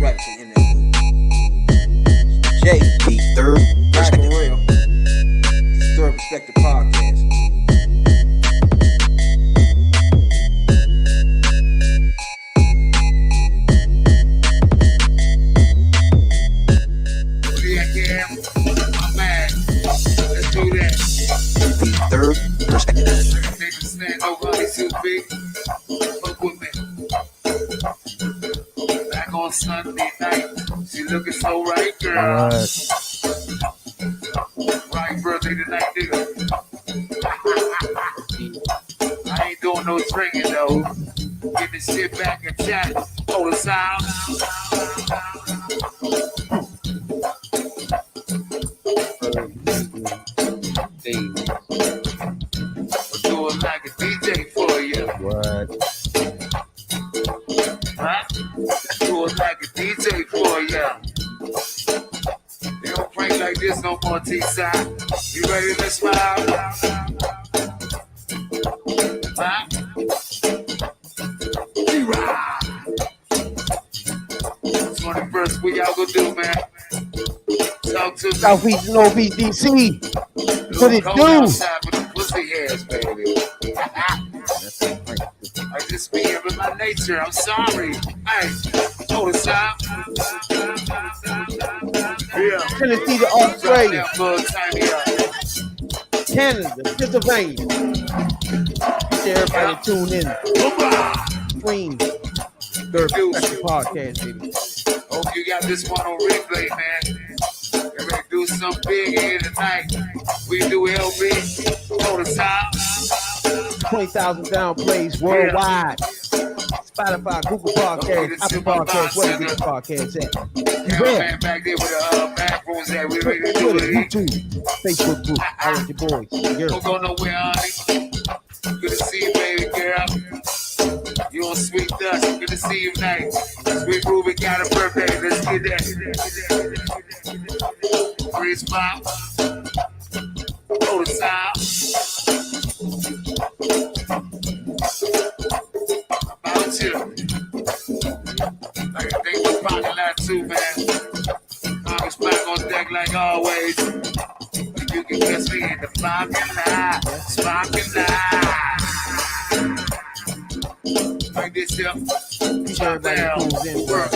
right to end that. Jay, The third back for perspective. real. The Third Perspective Podcast. I'm mad. Let's do that. The third perspective. Niggas stand over these 2 feet. Fuck with me. Back on Sunday night. She looking so right, girl. Right birthday tonight, nigga. I ain't doing no drinking though. Get this shit back and chat. Hold the sound. Do it like a DJ for you. What? Huh? Do it like a DJ for you. They don't prank like this no more, T-side. You ready to smile? Huh? T-ride. 21st, what y'all gonna do, man? Talk to me. Southeast and Northeast DC. What it Cold do? outside with the pussy hairs, baby. I just be here with my nature. I'm sorry. Hey, hold us out. Yeah. Tennessee to Australia, Drop that bug, tiny up. Canada, Pennsylvania. Everybody tune in. Stream. Third Perspective Podcast, baby. Hope you got this one on replay, man. We're ready to do something big here tonight. We do LB. Hold us out. 20,000 downplays worldwide. Spotify, Google Podcasts, Apple Podcasts, where you get your podcasts at. You ready? Man back there with the macros that we ready to do Twitter, it. YouTube, Facebook group. All of your boys. Don't Europe. go nowhere, honey. Good to see you, baby girl. You on sweet dust. Good to see you tonight. Sweet Ruby got a birthday. Let's get that. Freeze pop. Hold the sound. About you. Like I think we're parking lot too, man. Congress back on deck like always. You can catch me in the parking lot. Sparking lot. Like this here. Chop Everybody down. tunes in. Work.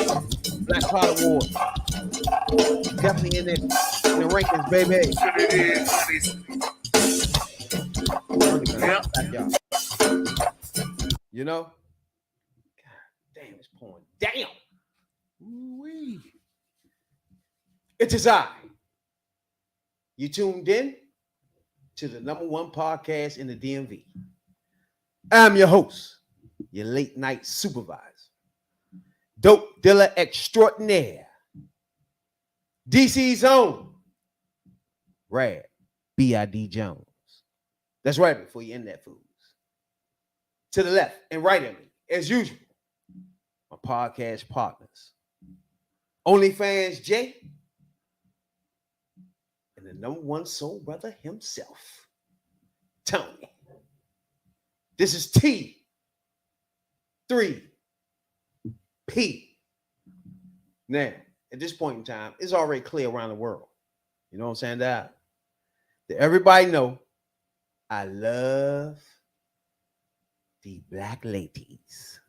Black Card Award. Definitely in the rankings, baby. What it is, honeys. Yep. You know? God damn, it's pouring down. Ooh-wee. It is I. You tuned in to the #1 podcast in the DMV. I'm your host, your late night supervisor, dope dealer extraordinaire, DC's own, Rad, B.I.D. Jones. That's right before you end that fools. To the left and right of me, as usual, my podcast partners, OnlyFans Jay, and the #1 soul brother himself, Tony. This is T3P. Now, at this point in time, it's already clear around the world. You know what I'm saying? That everybody know I love the black ladies.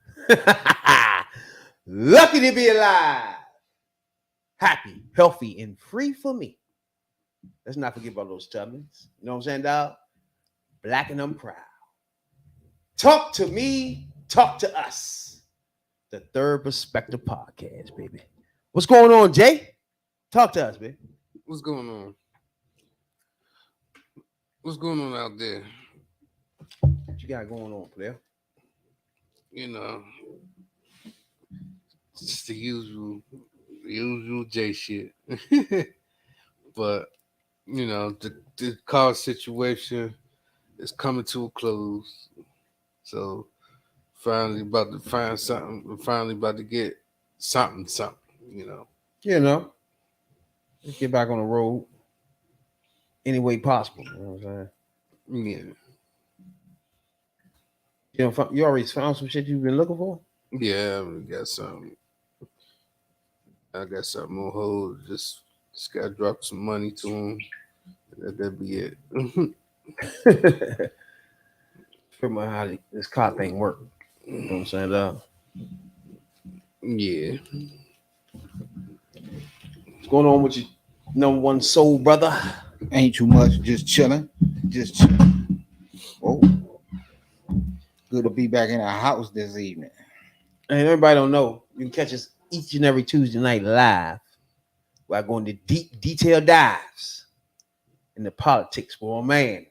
Lucky to be alive. Happy, healthy, and free for me. Let's not forget about those tummies. You know what I'm saying, dog? Black and I'm proud. Talk to me, talk to us. The Third Perspective Podcast, baby. What's going on, Jay? Talk to us, baby. What's going on? What's going on out there? What you got going on, player? You know, just the usual J shit. But you know, the car situation is coming to a close. So finally about to find something. Finally about to get something. You know. You know, let's get back on the road any way possible. You know what I'm saying? Yeah. You already found some shit you've been looking for? Yeah, I already got some I got something on hold. Just gotta drop some money to him. That'd be it. Pretty much how this car thing work. You know what I'm saying? Yeah. What's going on with your number one soul brother? Ain't too much. Just chilling. Just chilling. Oh, good to be back in the house this evening. And everybody don't know, you can catch us each and every Tuesday night live. We're going to deep detailed dives in the politics for a man,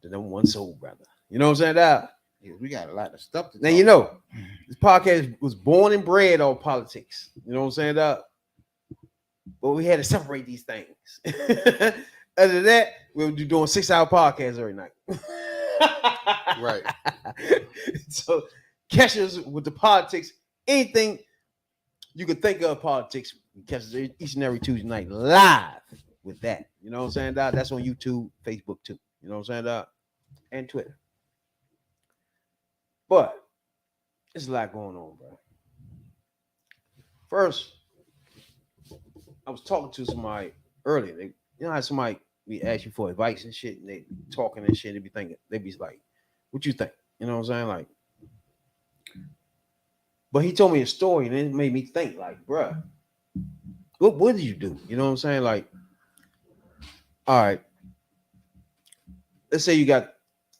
the number one soul brother. You know what I'm saying? Dog? Yeah, we got a lot of stuff to Now talk you know about. this podcast was born and bred on politics. You know what I'm saying? Dog? But we had to separate these things. Other than that, we'll be doing 6-hour podcasts every night. Right. So catch us with the politics. Anything you can think of politics, catch us each and every Tuesday night live with that. You know what I'm saying, dog? That's on YouTube, Facebook too. You know what I'm saying, dog? And Twitter. But there's a lot going on, bro. First, I was talking to somebody earlier. You know how somebody we ask you for advice and shit, and they talking and shit, they be thinking, they be like, what you think? You know what I'm saying? Like, but he told me a story and it made me think, like, bruh, what did you do? You know what I'm saying? Like, all right, let's say you got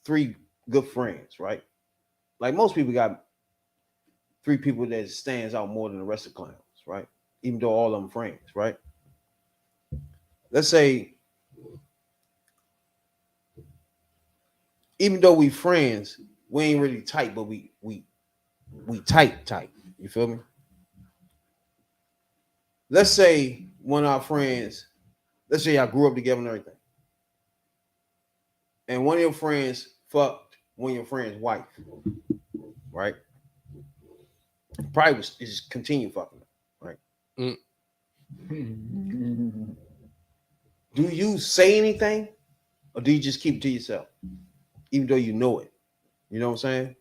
3 good friends, right? Like most people got 3 people that stands out more than the rest of the clowns, right? Even though all of them friends, right? Let's say, even though we friends, we ain't really tight, but we tight. You feel me? Let's say one of our friends, let's say y'all grew up together and everything, and one of your friends fucked one of your friend's wife, right? Probably was just continue fucking her, right? Do you say anything, or do you just keep it to yourself, even though you know it? You know what I'm saying?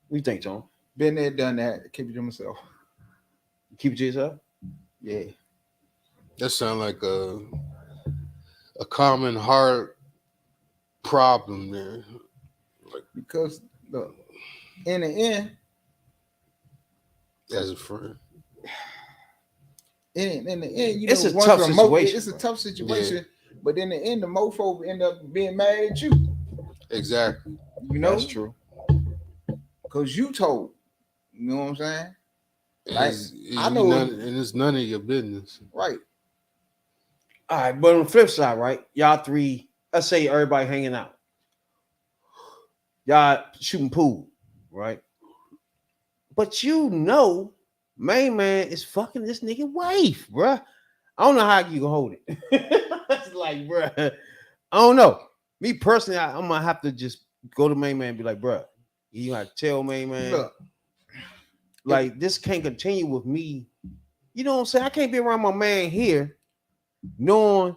What you think, John? Been there, done that. Keep it to myself. Keep it to yourself? Yeah. That sounds like a common heart problem there. Because look, in the end, As a friend. in the end, you It's know, a once tough the situation, it's a bro. tough situation. But in the end, the mofo end up being mad at you. Exactly. You know, That's true. because you told. You know what I'm saying? Like, I I know- know, and it's none of your business. Right. All right, but on the flip side, right? Y'all 3, let's say everybody hanging out. Y'all shooting pool, right? But you know, main man is fucking this nigga wife, bruh. I don't know how you can hold it. It's like, bruh, I don't know. Me personally, I'm gonna have to just go to main man and be like, bruh, you gotta tell main man, Look, like this can't continue with me. You know what I'm saying? I can't be around my man here knowing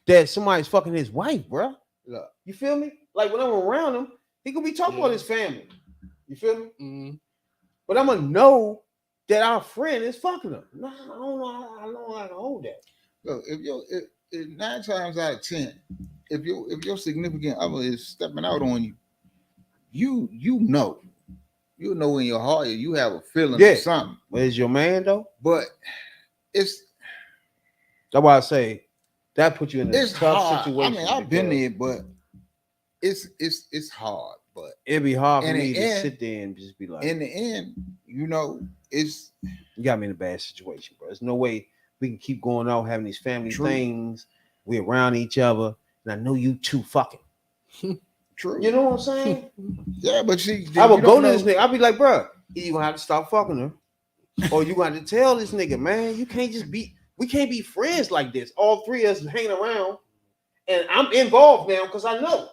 that somebody's fucking his wife, bruh. look. You feel me? Like when I'm around him, he could be talking about his family. You feel me? Mm-hmm. But I'm gonna know that our friend is fucking her. Nah, I don't know. I don't know how to hold that. Look, if 9 times out of 10, if your significant other is stepping out on you, you know in your heart you have a feeling Yeah. of something. But is your man though? But it's That's why I say that puts you in a tough hard. situation. I mean, I've been because there, but it's hard. But it'd be hard for in me the to end- sit there and just be like, in the end, you know, it's you got me in a bad situation, bro. There's no way we can keep going out having these family True. things. We're around each other, and I know you two fucking. true. You know what I'm saying? Yeah, but see, I would you go don't to know- this nigga. I'll be like, bro, either you gonna have to stop fucking her, or you gonna have to tell this nigga, man, you can't just be. We can't be friends like this. All 3 of us hanging around, and I'm involved now because I know.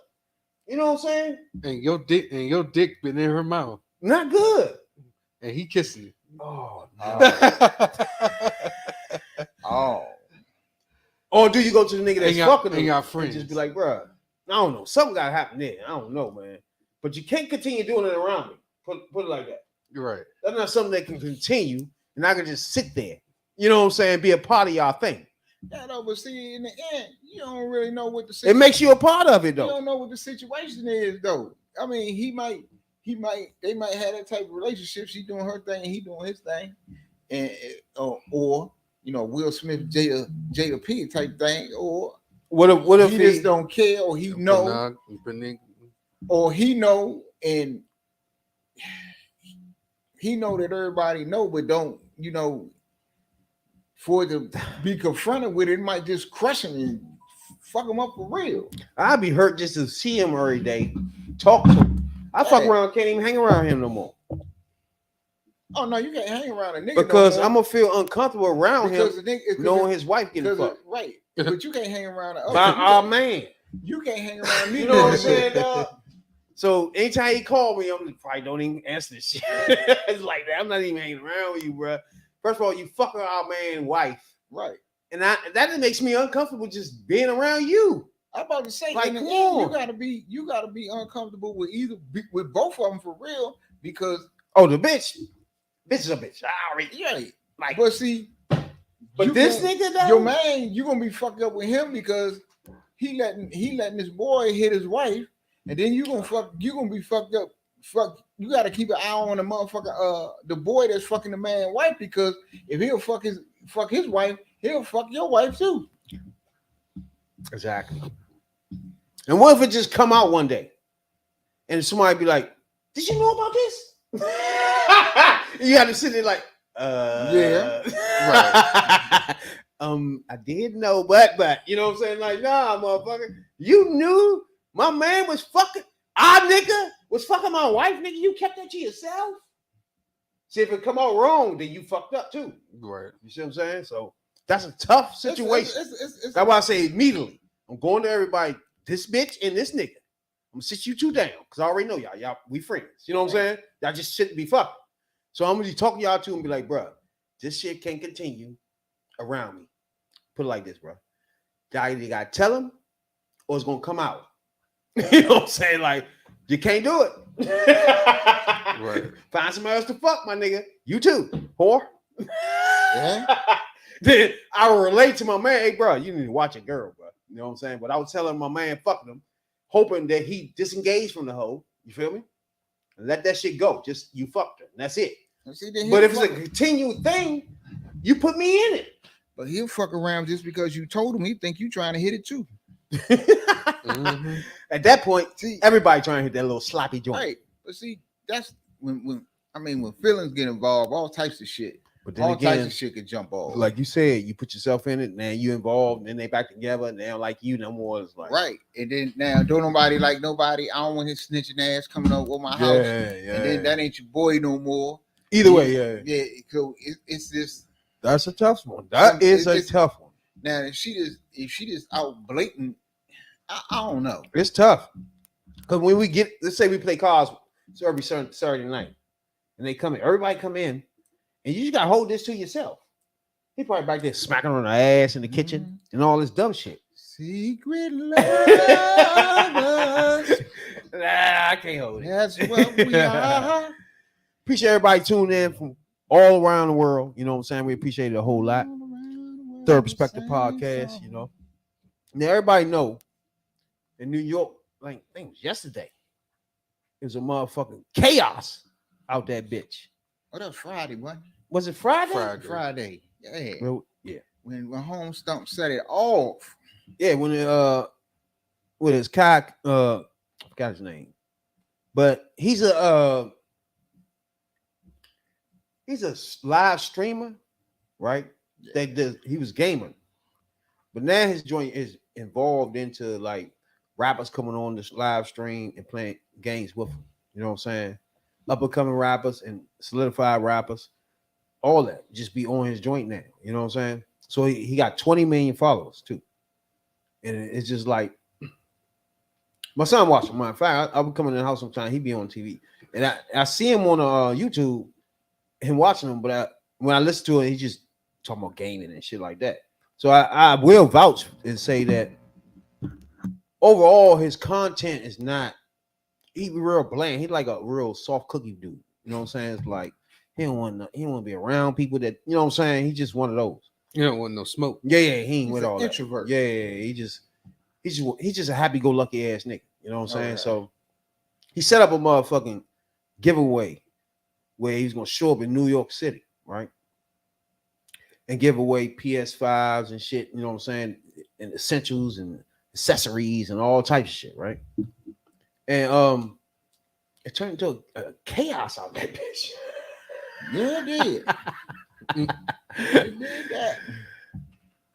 You know what I'm saying? And your dick been in her mouth, Not good. and he kissing you. Oh, Oh, or do you go to the nigga that's And y'all- fucking and her y'all and friends. just be like, bro, I don't know, something gotta happen there. I don't know, man. But you can't continue doing it around me. Put it like that. You're right. That's not something that can continue, and I can just sit there you know what I'm saying, be a part of y'all thing. Yeah, no, but see, in the end, you don't really know what the It situation. makes you a part of it You though. don't know what the situation is though. I mean, they might have that type of relationship. She doing her thing, he doing his thing, and or you know, Will Smith, Jada P type thing, or What if he just don't care, or he know, or he know, and he know that everybody know, but don't, you know, for it to be confronted with it, it might just crush him and fuck him up for real. I'd be hurt just to see him every day, talk to him. I fuck around, can't even hang around him no more. Oh no, you can't hang around a nigga because no more. I'm gonna feel uncomfortable around because him, the nigga, knowing his wife getting fucked. Right, but you can't hang around the By our man. You can't hang around me. You know what I'm saying, dog? So anytime he called me, I'm like, probably don't even answer this shit. It's like that. I'm not even hanging around with you, bro. First of all, you fucking our man wife, right? And that makes me uncomfortable just being around you. I'm about to say, like, you gotta be uncomfortable with both of them for real, because the bitch is a bitch. I already, yeah. Like, but see, but this nigga, though, your man, you gonna be fucked up with him because he letting this boy hit his wife, and then you gonna be fucked up. You got to keep an eye on the motherfucker, the boy that's fucking the man wife, because if he'll fuck his wife, he'll fuck your wife too. Exactly. And what if it just come out one day, and somebody be like, "Did you know about this?" You got to sit there like, yeah, right. I did know, but you know what I'm saying? Like, nah, motherfucker, you knew my man was fucking our nigga was fucking my wife, nigga. You kept that to yourself. See, if it come out wrong, then you fucked up too. Right. You see what I'm saying? So that's a tough situation. That's why I say immediately, I'm going to everybody, this bitch and this nigga. I'm gonna sit you two down because I already know y'all we friends. You know what I'm saying? Y'all just shouldn't be fucking. So I'm gonna be talking y'all to and be like, bro, this shit can't continue around me. Put it like this, bro. Y'all either gotta tell him or it's gonna come out. You know what I'm saying? Like, you can't do it. Right. Find somebody else to fuck, my nigga. You too, whore. Yeah. Then I will relate to my man. Hey, bro, you need to watch a girl, bro. You know what I'm saying? But I was telling my man fucking him, hoping that he disengaged from the hoe. You feel me? And let that shit go. Just you fucked her. And that's it. See, but if it's a continued thing, you put me in it. But he'll fuck around just because you told him. He think you trying to hit it too. Mm-hmm. At that point, see, everybody trying to hit that little sloppy joint. Right. But see, that's when feelings get involved, all types of shit. But then all again, types of shit could jump off. Like you said, you put yourself in it, and you involved, and then they back together, and they don't like you no more. It's like right. And then now don't nobody like nobody. I don't want his snitching ass coming up with my house. Yeah. And then that ain't your boy no more. Either way, yeah. Yeah. So it's just that's a tough one. That is a tough one. Now if she just out blatant, I don't know. It's tough. Because when we get, let's say we play cards every Saturday night, and they come in, everybody come in, and you just gotta hold this to yourself. He probably back there smacking on the ass in the kitchen and all this dumb shit. Secret lovers. I can't hold it. That's what we are. Appreciate everybody tuning in from all around the world. You know what I'm saying? We appreciate it a whole lot. Third Perspective Podcast, you know. Now everybody know in New York, like I think it was yesterday, it was a motherfucking chaos out that bitch. What up, Friday, boy? Was it Friday? Friday. Yeah. Well, yeah. When Home Stump set it off. Yeah, when with his cock, I forgot his name. But he's a live streamer, right? Yeah. He was gaming. But now his joint is involved into like rappers coming on this live stream and playing games with him. You know what I'm saying? Up and coming rappers and solidified rappers, all that just be on his joint now. You know what I'm saying? So he got 20 million followers too. And it's just like my son watching. My fact, I would come in the house sometimes. He be on TV, and I see him on YouTube, him watching him. But when I listen to it, he just talking about gaming and shit like that. So I will vouch and say that overall his content is not. He real bland. He's like a real soft cookie dude. You know what I'm saying? It's like He don't want to be around people that, you know what I'm saying? He just one of those. You don't want no smoke. Yeah, he ain't He's with an all introvert. that. Yeah, he's just a happy-go-lucky ass nigga. You know what I'm saying? Okay. So he set up a motherfucking giveaway where he's gonna show up in New York City, right? And give away PS5s and shit, you know what I'm saying? And essentials and accessories and all types of shit, right? And it turned into a chaos out that bitch. Yeah, it did. It did that.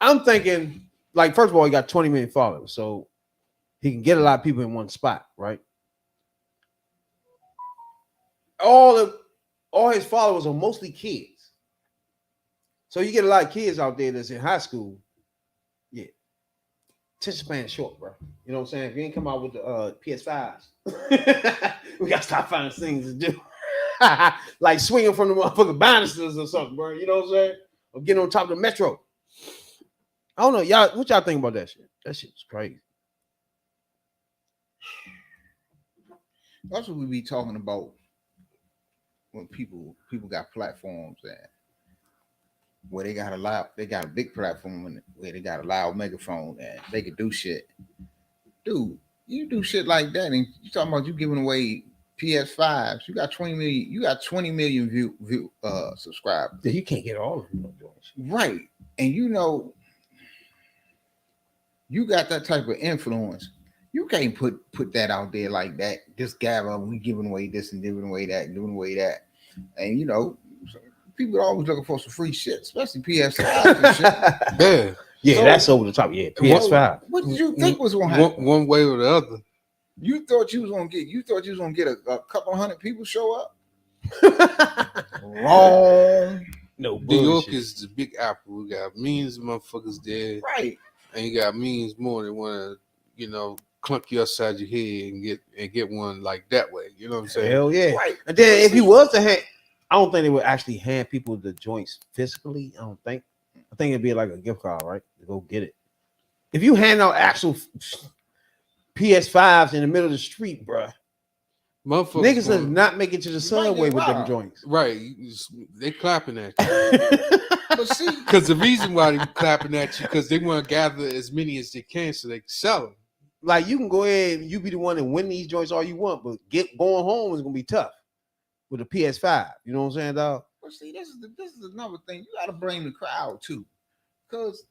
I'm thinking, like, first of all, he got 20 million followers, so he can get a lot of people in one spot, right? All his followers are mostly kids. So you get a lot of kids out there that's in high school. Yeah. Attention span short, bro. You know what I'm saying? If you ain't come out with the PS5s, we gotta stop finding things to do. Like swinging from the motherfucking banisters or something, bro. You know what I'm saying? Or getting on top of the metro. I don't know. Y'all, what y'all think about that shit? That shit's crazy. That's what we be talking about when people got platforms and where they got a big platform and where they got a loud megaphone and they can do shit. Dude, you do shit like that and you talking about you giving away PS5s. You got 20 million view subscribers. You can't get all of them. Right. And you know, you got that type of influence. You can't put that out there like that. Just gather, we giving away this and giving away that and giving away that. And you know, people are always looking for some free shit, especially PS5 and shit. Yeah, So, that's over the top. Yeah, PS5. What did you think was gonna happen? One way or the other. You thought you was gonna get a couple hundred people show up? Wrong. No New York bullshit. is the big apple. We got millions of motherfuckers there, Right. and you got millions more that want to, you know, clunk you upside your head and get one like that way. You know what I'm saying? Hell yeah. Right. And then if he was to hand, I don't think they would actually hand people the joints physically. I don't think. I think it'd be like a gift card, right? To go get it. If you hand out actual PS5s in the middle of the street, bruh, Motherfuckers niggas gonna- does not make it to the subway with them joints. Right, they clapping at you. But see, Because the reason why they clapping at you, because they want to gather as many as they can so they can sell them. Like you can go ahead and you be the one that win these joints all you want, but going home is gonna be tough with a PS5. You know what I'm saying, dog? but see, this is another thing. You gotta blame the crowd too. Cause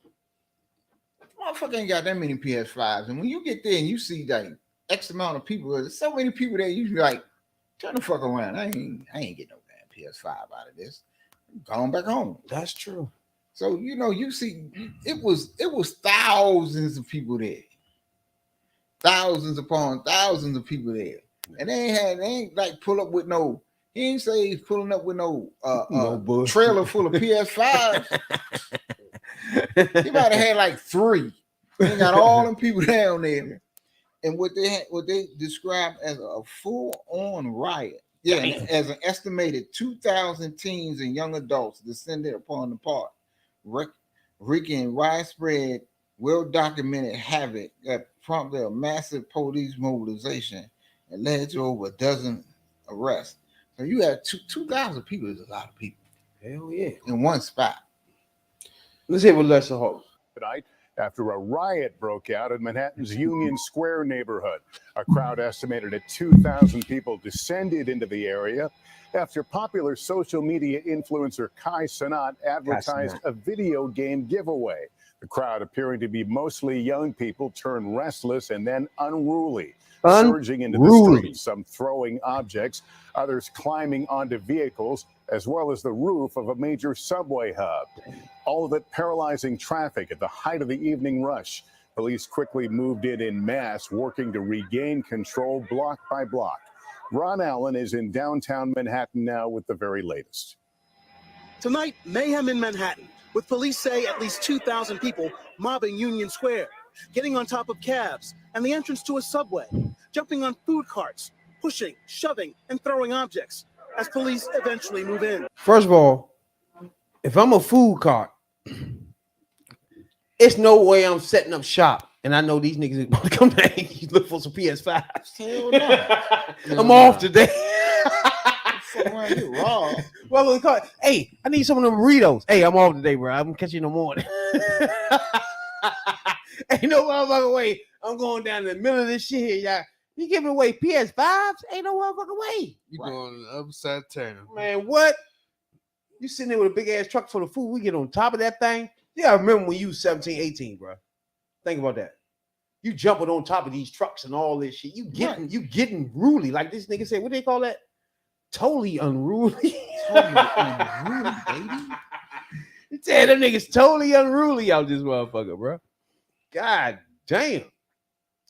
motherfucker ain't got that many PS5s. And when you get there and you see like X amount of people, there's so many people there, you be like, turn the fuck around. I ain't getting no damn PS5 out of this. I'm going back home. That's true. So you know, you see, it was thousands of people there. Thousands upon thousands of people there. And they ain't like pull up with no, he ain't say he's pulling up with no bullshit. trailer full of PS5s. He might have had like 3. They got all them people down there. And what they described as a full-on riot. Yeah, Damn. as an estimated 2,000 teens and young adults descended upon the park, wreaking widespread, well-documented havoc that prompted a massive police mobilization and led to over a dozen arrests. So you have 2,000 people is a lot of people Hell yeah. in one spot. Let's hear what Lester Hawk. Tonight, after a riot broke out in Manhattan's Union Square neighborhood, a crowd estimated at 2,000 people descended into the area after popular social media influencer Kai Cenat advertised a video game giveaway. The crowd appearing to be mostly young people turned restless and then unruly, surging into the streets, some throwing objects, others climbing onto vehicles, as well as the roof of a major subway hub. All of it paralyzing traffic at the height of the evening rush. Police quickly moved in mass, working to regain control block by block. Ron Allen is in downtown Manhattan now with the very latest. Tonight, mayhem in Manhattan, with police say at least 2,000 people mobbing Union Square, getting on top of cabs and the entrance to a subway, jumping on food carts, pushing, shoving, and throwing objects as police eventually move in. First of all, if I'm a food cart, it's no way I'm setting up shop and I know these niggas want to come back and look for some PS5s. Hell no. I'm off today. Fuck around, get robbed. Well, we call it, hey, I need some of them burritos. Hey, I'm off today, bro. I'm gonna catch you in the morning. Ain't no motherfucking way. I'm going down in the middle of this shit here, y'all. You giving away PS5s? Ain't no motherfucking way. You going on the other side of town. Man, what? You sitting there with a big ass truck full of food. We get on top of that thing. You gotta remember when you was 17, 18, bro. Think about that. You jumping on top of these trucks and all this shit. You getting ruly. Like this nigga said, what they call that? Totally unruly. Totally unruly, baby. You tell them niggas totally unruly out this motherfucker, bro. God damn.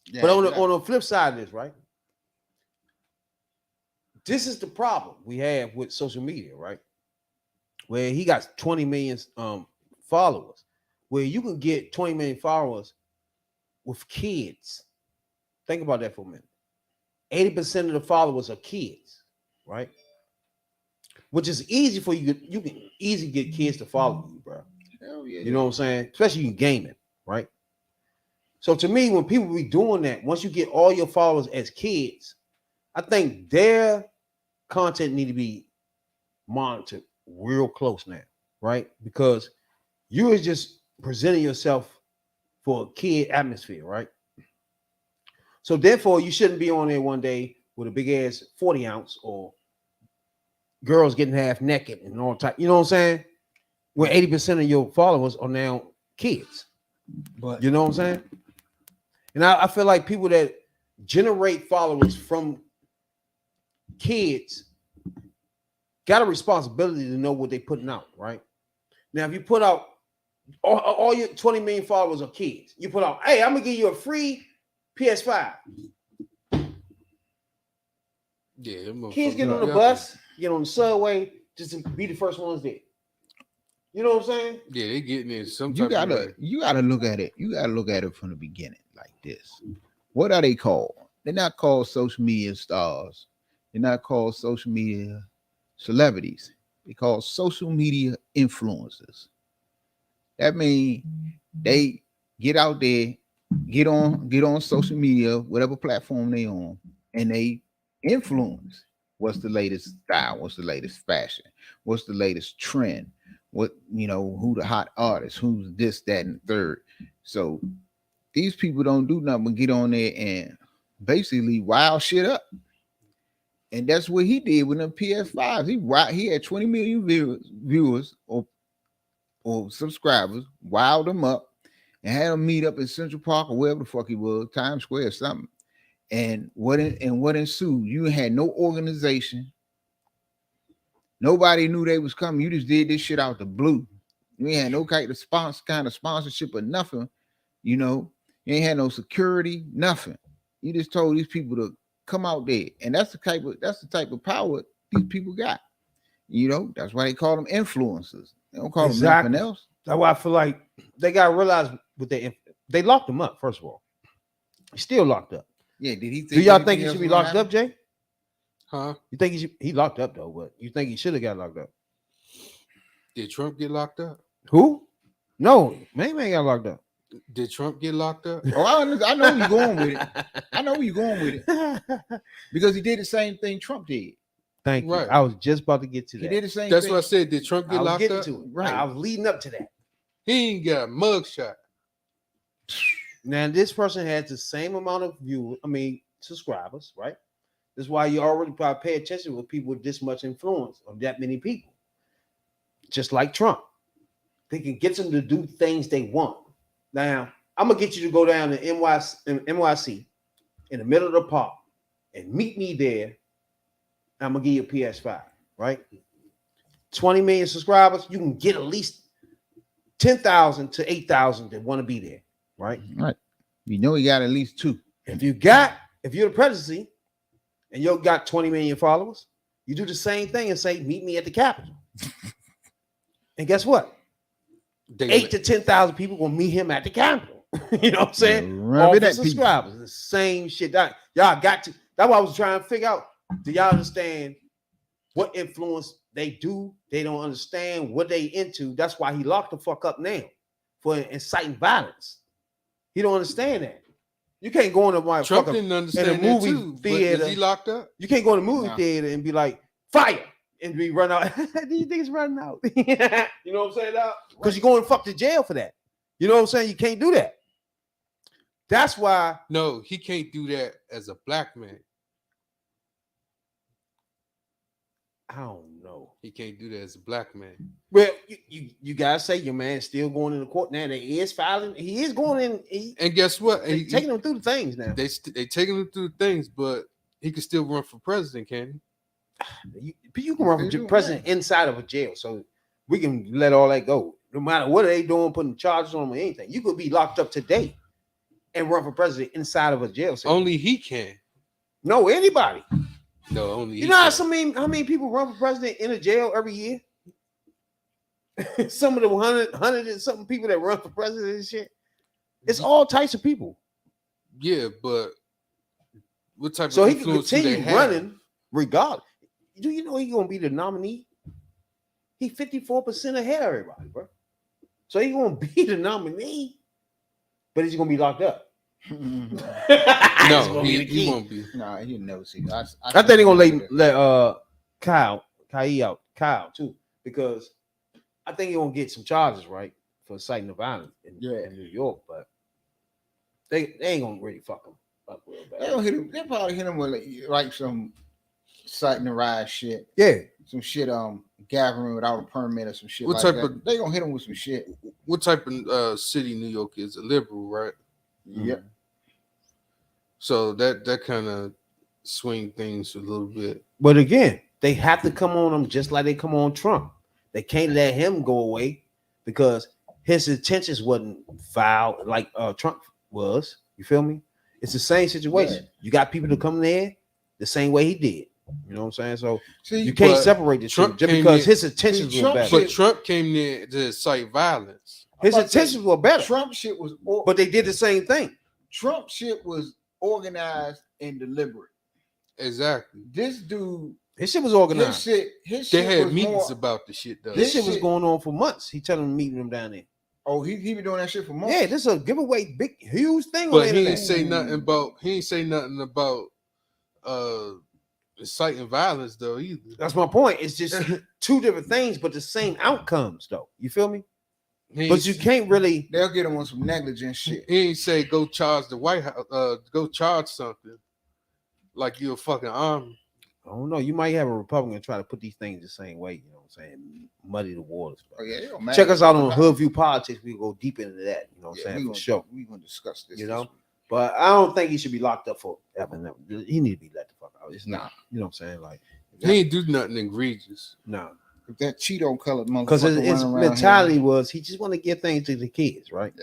Yeah, But on the flip side of this, right? This is the problem we have with social media, right? Where he got 20 million followers, where you can get 20 million followers with kids. Think about that for a minute. 80% of the followers are kids, right? Which is easy for you. You can easily get kids to follow you, bro. Hell yeah. You know what I'm saying? Especially in gaming, right? So to me, when people be doing that, once you get all your followers as kids, I think their content need to be monitored real close now, right? Because you is just presenting yourself for a kid atmosphere, right? So therefore, you shouldn't be on there one day with a big ass 40 ounce or girls getting half naked and all type. You know what I'm saying? Where 80% of your followers are now kids. But You know what I'm saying? And I feel like people that generate followers from kids got a responsibility to know what they're putting out, right? Now, if you put out all your 20 million followers are kids, you put out, hey, I'm gonna give you a free PS5. Yeah, them Kids get motherfuckers on the be out bus, get on the subway, just to be the first ones there. You know what I'm saying? there. Yeah, they getting in some you type of way. gotta look at it. You gotta look at it from the beginning like this. What are they called? They're not called social media stars. They're not called social media celebrities. They're called social media influencers. That means they get out there, get on social media, whatever platform they on, and they influence what's the latest style, what's the latest fashion, what's the latest trend, what who the hot artist, who's this, that, and the third. So these people don't do nothing but get on there and basically wild shit up. And that's what he did with them PS5s. He had 20 million viewers or subscribers, wild them up, and had them meet up in Central Park or wherever the fuck he was, Times Square or something. And what ensued? You had no organization. Nobody knew they was coming. You just did this shit out the blue. You ain't had no kind of sponsorship or nothing. You ain't had no security, nothing. You just told these people to come out there, and that's the type of power these people got. That's why they call them influencers. They don't call them nothing else. That's why I feel like they gotta realize what they locked him up. First of all, he's still locked up. Yeah, did he? Do y'all think he should be locked up, Jay? Huh? You think he locked up though? But you think he should have got locked up? Did Trump get locked up? Who? No, man got locked up. Did Trump get locked up? Oh, I know where you're going with it. I know where you're going with it because he did the same thing Trump did. Thank you. Right. I was just about to get to that. He did the same. That's thing. what I said. Did Trump I get was locked getting up? to it. Right. I was leading up to that. He ain't got a mugshot. Now this person has the same amount of subscribers, right? That's why you already probably pay attention with people with this much influence of that many people. Just like Trump, they can get them to do things they want. Now I'm gonna get you to go down to NYC in the middle of the park and meet me there. I'm gonna give you a PS5, right? 20 million subscribers, you can get at least 10,000 to 8,000 that want to be there, right? Right. You got at least two. If you're the presidency and you got 20 million followers, you do the same thing and say, meet me at the Capitol. And guess what? 8 to 10,000 people will meet him at the Capitol. You know what I'm saying? All the subscribers, the same shit. Y'all got to. That's what I was trying to figure out. Do y'all understand what influence they do? They don't understand what they into. That's why he locked the fuck up now for inciting violence. He don't understand that. You can't go in Trump didn't understand in a movie that too, theater. Is he locked up? You can't go in a movie theater and be like, fire. and be run out. Do you think it's running out? You know what I'm saying? Because you're going to fuck to jail for that. You know what I'm saying? You can't do that. That's why. No, he can't do that as a black man. I don't know. He can't do that as a black man. Well, you guys say your man's still going into court now. He is filing. He is going in. And guess what? They taking him through the things now. They taking him through things, but he can still run for president, can he? You can run for president inside of a jail, so we can let all that go. No matter what they doing, putting charges on him or anything, you could be locked up today and run for president inside of a jail cell. Only he can. No, anybody. No, only you know how many people run for president in a jail every year? Some of the 100 and something people that run for president and shit. It's all types of people. Yeah, but what type so of he can continue running regardless. Do you know he's gonna be the nominee? He 54% ahead of everybody, bro. So he's gonna be the nominee, but he's gonna be locked up. No, he won't be. Nah, he'll never see. I think they're gonna let Kyle out, Kyle too, because I think he's gonna get some charges, right, for inciting the violence in New York, but they ain't gonna really fuck him up real bad. They gonna hit him. They probably hit him with like some inciting the riot shit. Yeah, some shit. Gathering without a permit or some shit. What like type that. of? They gonna hit him with some shit. What type of city New York is? A liberal, right? Yep. So that kind of swing things a little bit. But again, they have to come on him just like they come on Trump. They can't let him go away because his intentions wasn't foul like Trump was. You feel me? It's the same situation. Yeah. You got people to come there the same way he did. You know what I'm saying? So you can't separate the two just because his intentions were better. But Trump came there to incite violence. His intentions were better. Trump shit was, but they did the same thing. Trump shit was organized and deliberate. Exactly. This dude, his shit was organized. His they shit had meetings about the shit though. This shit was going on for months. He telling them meeting them down there. Oh, he been doing that shit for months. Yeah, this is a giveaway, big, huge thing. But he didn't say nothing about inciting violence though either. That's my point. It's just two different things, but the same outcomes though. You feel me? But you can't really. They'll get him on some negligent shit. He ain't say go charge the White House. Go charge something like you're a fucking army. I don't know. You might have a Republican try to put these things the same way. You know what I'm saying? Muddy the waters. Oh yeah. Check us out on Hoodview Politics. We go deep into that. You know what I'm saying? For sure. We're gonna discuss this. You know. But I don't think he should be locked up for ever. He need to be let the fuck out. It's not. You know what I'm saying? Like he ain't do nothing egregious. No. If that Cheeto colored motherfucker. Because his mentality was he just want to give things to the kids, right?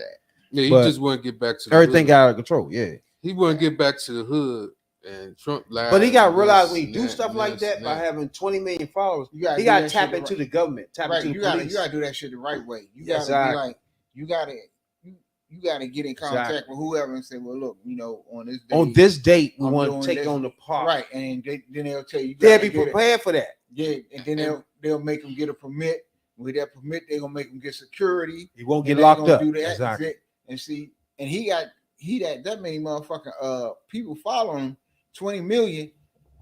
Yeah, he just want to get back to everything got out of control. Yeah. He want to get back to the hood. And Trump lied. But he got to realize when he do stuff like that by having 20 million followers, he got to tap into the government. Tap into the police. You got to do that shit the right way. You got to be like, you got to get in contact with whoever and say, well, look, you know, on this date, we want to take on the park. Right. And then they'll tell you. They'll be prepared for that. Yeah. And then they'll make them get a permit. With that permit, they're going to make them get security. He won't get locked up. Do that. Exactly. And see, and he got that many motherfucking people following him. 20 million.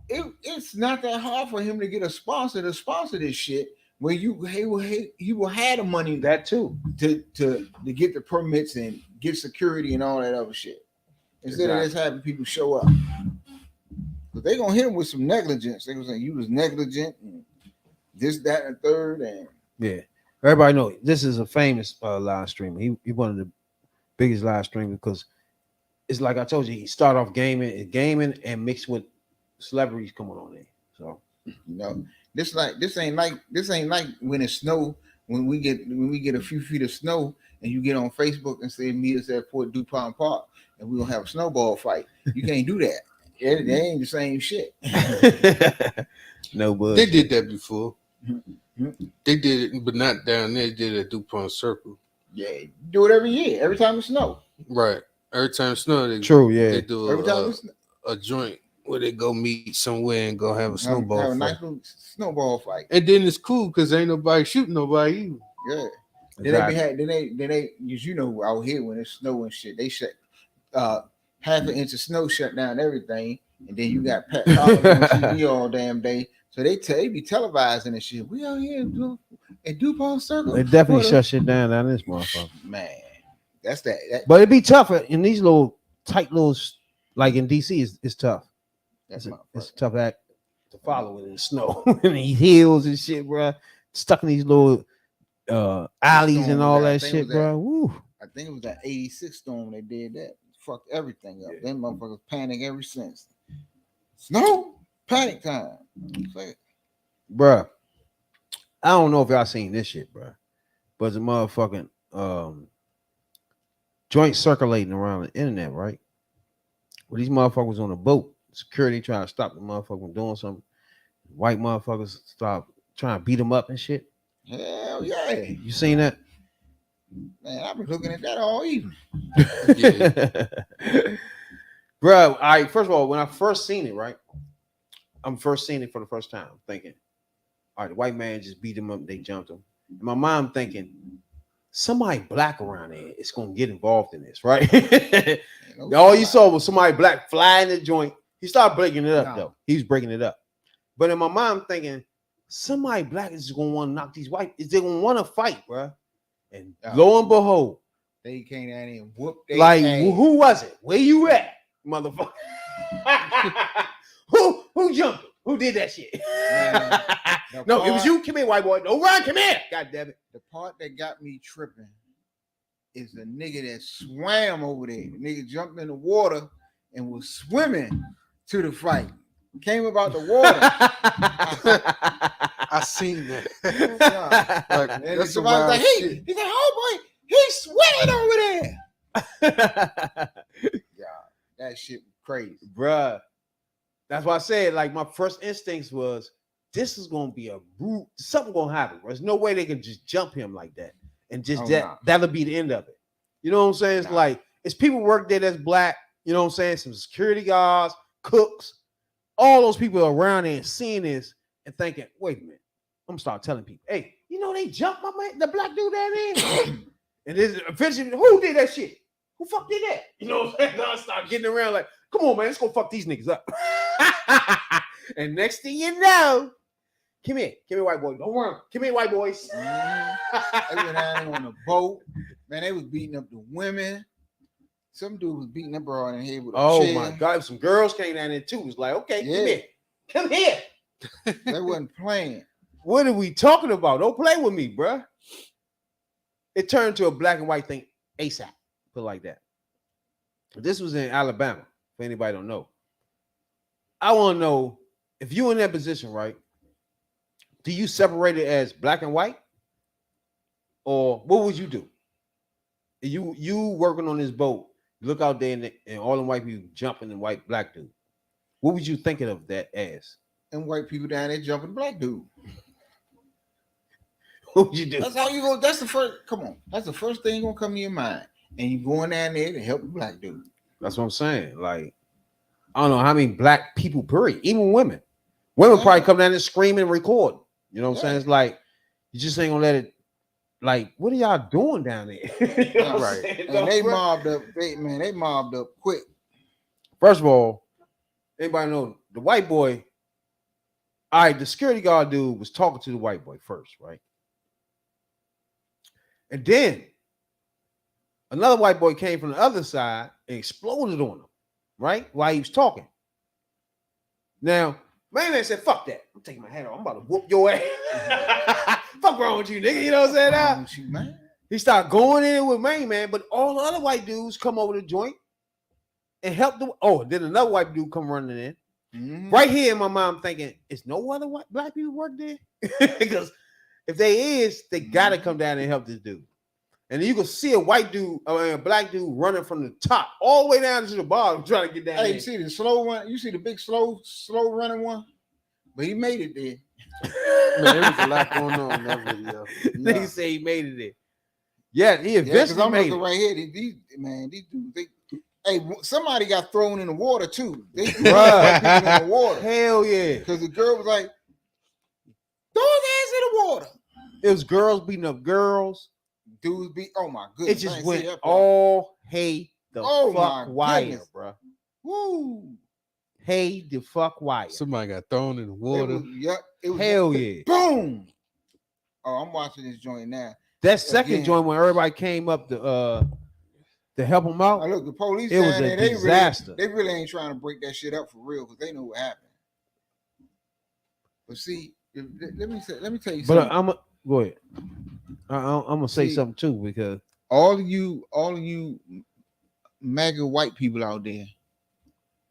It's not that hard for him to get a sponsor to sponsor this shit. Where he will have the money that too to get the permits and get security and all that other shit. Instead of just having people show up, but they gonna hit him with some negligence. They gonna say you was negligent and this, that, and third. And yeah, everybody know this is a famous live streamer. He one of the biggest live streamers because. It's like I told you, he start off gaming and mixed with celebrities coming on there. So you know, this ain't like when it snow, when we get a few feet of snow and you get on Facebook and say meet us at Fort DuPont Park and we're gonna have a snowball fight. You can't do that. They ain't the same shit. No, but they did that before. They did it, but not down there. They did it at DuPont Circle. Yeah, do it every year, every time it snow. Right. Every time it snow, they do a joint where they go meet somewhere and go have a snowball fight. Have a nice little snowball fight. And then it's cool because ain't nobody shooting nobody either. Yeah. Exactly. Then they you know out here when it's snow and shit, they shut half an inch of snow shut down everything, and then you got Pat Collins on TV all damn day So they be televising and shit. We out here in DuPont Circle. It definitely What a- shut shit down this motherfucker. Man, that's that. But it'd be tougher in these little tight little, like in DC, it's tough. That's It's a tough act to follow in the snow and these hills and shit, bro. Stuck in these little alleys and all that shit, bro. Woo. I think it was that 86 storm they did that. Fucked everything up. Them motherfuckers panic ever since. Snow, panic time. Bruh, I don't know if y'all seen this shit, bruh, but it's a motherfucking joint circulating around the internet, right? Where these motherfuckers on a boat, security trying to stop the motherfucker from doing something. White motherfuckers stop trying to beat them up and shit. Hell yeah. You seen that? Man, I've been looking at that all evening. Bro, first of all, when I first seen it, right? I'm first seeing it for the first time, thinking, all right, the white man just beat him up, they jumped him. And my mom thinking, somebody black around there is gonna get involved in this, right? All you saw was somebody black fly in the joint. He started breaking it up, though. He was breaking it up. But in my mom thinking, somebody black is gonna want to knock these white, is they gonna want to fight, bro? And lo and behold, they came down here and whooped their like ass. Who was it? Where you at, motherfucker? Who jumped? Who did that shit? Man, no, it was you. Come here, white boy. Don't run. Come here. God damn it. The part that got me tripping is the nigga that swam over there. The nigga jumped in the water and was swimming to the fight. Came about the water. I seen that. Like, and somebody was like, he said, oh boy, he's sweating over there. Yeah, that shit was crazy. Bruh. That's why I said, like, my first instincts was, this is gonna be a brute, something gonna happen. There's no way they can just jump him like that. And just that'll be the end of it. You know what I'm saying? It's like, it's people work there that's black, you know what I'm saying? Some security guards, cooks, all those people around there seeing this and thinking, wait a minute, I'm gonna start telling people, hey, you know they jumped my man, the black dude down there. And then eventually, who did that shit? Who fuck did that? You know what I'm saying? I start getting around like, come on, man, let's go fuck these niggas up. And next thing you know, come here, white boy. Don't run. Come here, white boys. They went down on a boat. Man, they was beating up the women. Some dude was beating up her on the head with a chair. My God. Some girls came down there too. It was like, okay, come here. They wasn't playing. What are we talking about? Don't play with me, bruh. It turned to a black and white thing ASAP. Put it like that. This was in Alabama, if anybody don't know. I want to know, if you're in that position, right? Do you separate it as black and white? Or what would you do? You working on this boat, you look out there and all the white people jumping the white black dude. What would you thinking of that as? And white people down there jumping black dude. What would you do? That's how you go. That's the first. Come on, that's the first thing gonna come to your mind. And you going down there to help the black dude. That's what I'm saying. Like, I don't know how many black people, period, even women. Women probably come down and scream and record. You know what I'm saying? It's like, you just ain't gonna let it, like, what are y'all doing down there? You know right. And they mobbed up, they mobbed up quick. First of all, anybody know the white boy, all right, the security guard dude was talking to the white boy first, right? And then another white boy came from the other side and exploded on him, right? While he was talking. Now, my man said, fuck that. I'm taking my hat off. I'm about to whoop your ass. Fuck wrong with you, nigga. You know what I'm saying? Now, he started going in with main man, but all the other white dudes come over the joint and help them. Oh, then another white dude come running in. Mm-hmm. Right here, my mom thinking, is no other white black people work there? Because if they is, they gotta come down and help this dude. And you can see a white dude, a black dude running from the top all the way down to the bottom, trying to get down. Hey, you see the slow one? You see the big slow running one? But he made it there. Man, there was a lot going on in that video. They say he made it there. Yeah, he eventually made it. Right here, these dudes, hey, somebody got thrown in the water too. They threw white people in the water. Hell yeah. Because the girl was like, throw his ass in the water. It was girls beating up girls. Dudes beat, oh my goodness. It just went all hey the fuck wire, bro. Woo. Hay the fuck wire. Somebody got thrown in the It water. was, yeah, it was Hell yeah. boom. Oh, I'm watching this joint now. That second Again. joint when everybody came up to help him Now out, look, the police it was down a there, they disaster. really ain't trying to break that shit up for real because they know what happened. But see, let me tell you But something. go ahead. I'm gonna say See, something too because all of you MAGA white people out there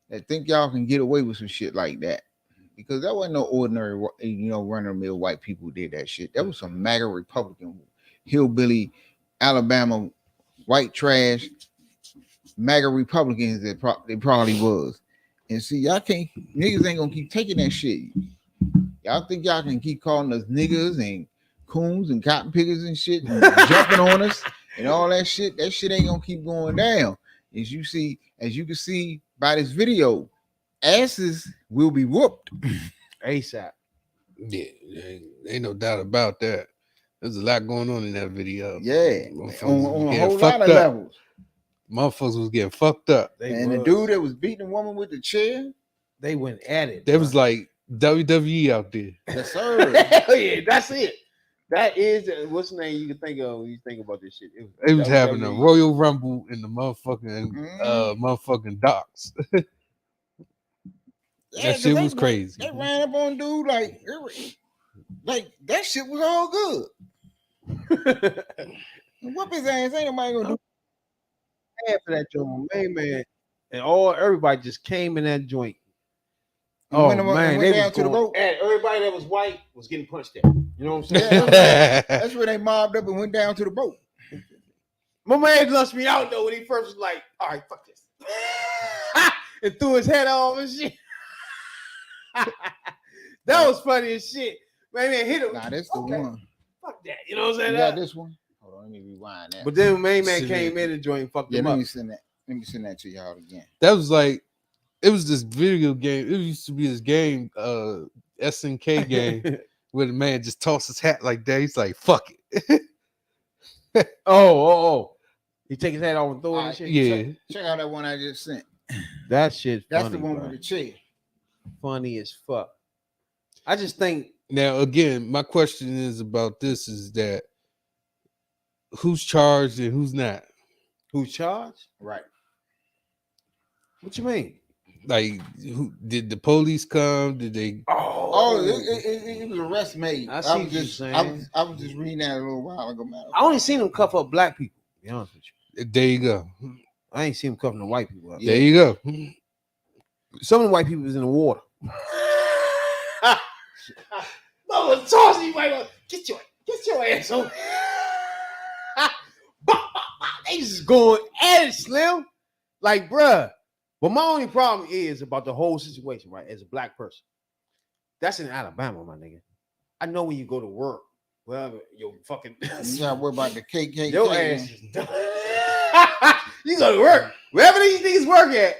that think y'all can get away with some shit like that. Because that wasn't no ordinary, run-of-the-mill white people who did that shit. That was some MAGA Republican, hillbilly, Alabama, white trash, MAGA Republicans that they probably was. And see, niggas ain't gonna keep taking that shit. Y'all think y'all can keep calling us niggas and coons and cotton pickers and shit and jumping on us and all that shit? That shit ain't gonna keep going down. As you can see by this video, asses will be whooped. ASAP. Yeah, ain't no doubt about that. There's a lot going on in that video. Yeah, Motherfuckers on was a getting whole lot of fucked up. levels. Motherfuckers was getting fucked up. And the dude that was beating the woman with the chair, they went at it. That was like WWE out there. yes, sir. Hell yeah, that's it. That is what's the name you can think of when you think about this shit. They was having a WWE. Royal Rumble in the motherfucking motherfucking docks. Yeah, That shit 'cause was crazy. They ran up on dude like that shit was all good. Whoop his ass, ain't nobody gonna do. After that joint, man, and everybody just came in that joint. And Oh when man, went they down was to the going boat. at everybody that was white was getting punched at. You know what I'm saying? Yeah, that's where they mobbed up and went down to the boat. My man lust me out though when he first was like, "All right, fuck this," and threw his head off and shit. That was funny as shit. Man, hit him. Nah, that's the one. Fuck that. You know what I'm saying? You got this one? Hold on, let me rewind that. But then main man Send came it. in and joined and fucked Yeah, him let up. me send that to y'all again. That was like, it was this video game. It used to be this game, SNK game, where the man just tossed his hat like that. He's like, fuck it. Oh. He take his hat off and throw it and Alright, shit. Yeah. Check out that one I just sent. That shit That's funny, the one bro. with the chair. Funny as fuck. I just think Now, again, my question is about this is that who's charged and who's not? who's charged? Right. What you mean? Like, who did the police come? Did they? Oh, it was arrest made. I see what you're saying. I was just reading that a little while ago, man. I only seen him cuff up black people. To be honest with you, There you go. I ain't seen him cuffing the white people up. There you go. Some of the white people was in the water. Mama tossing you white. Get your ass on. They just going at it, Slim. Like, bruh. But my only problem is about the whole situation, right? As a black person, that's in Alabama, my nigga. I know when you go to work, wherever your fucking You gotta worry about the KKK. your ass is done. You go to work wherever these niggas work at.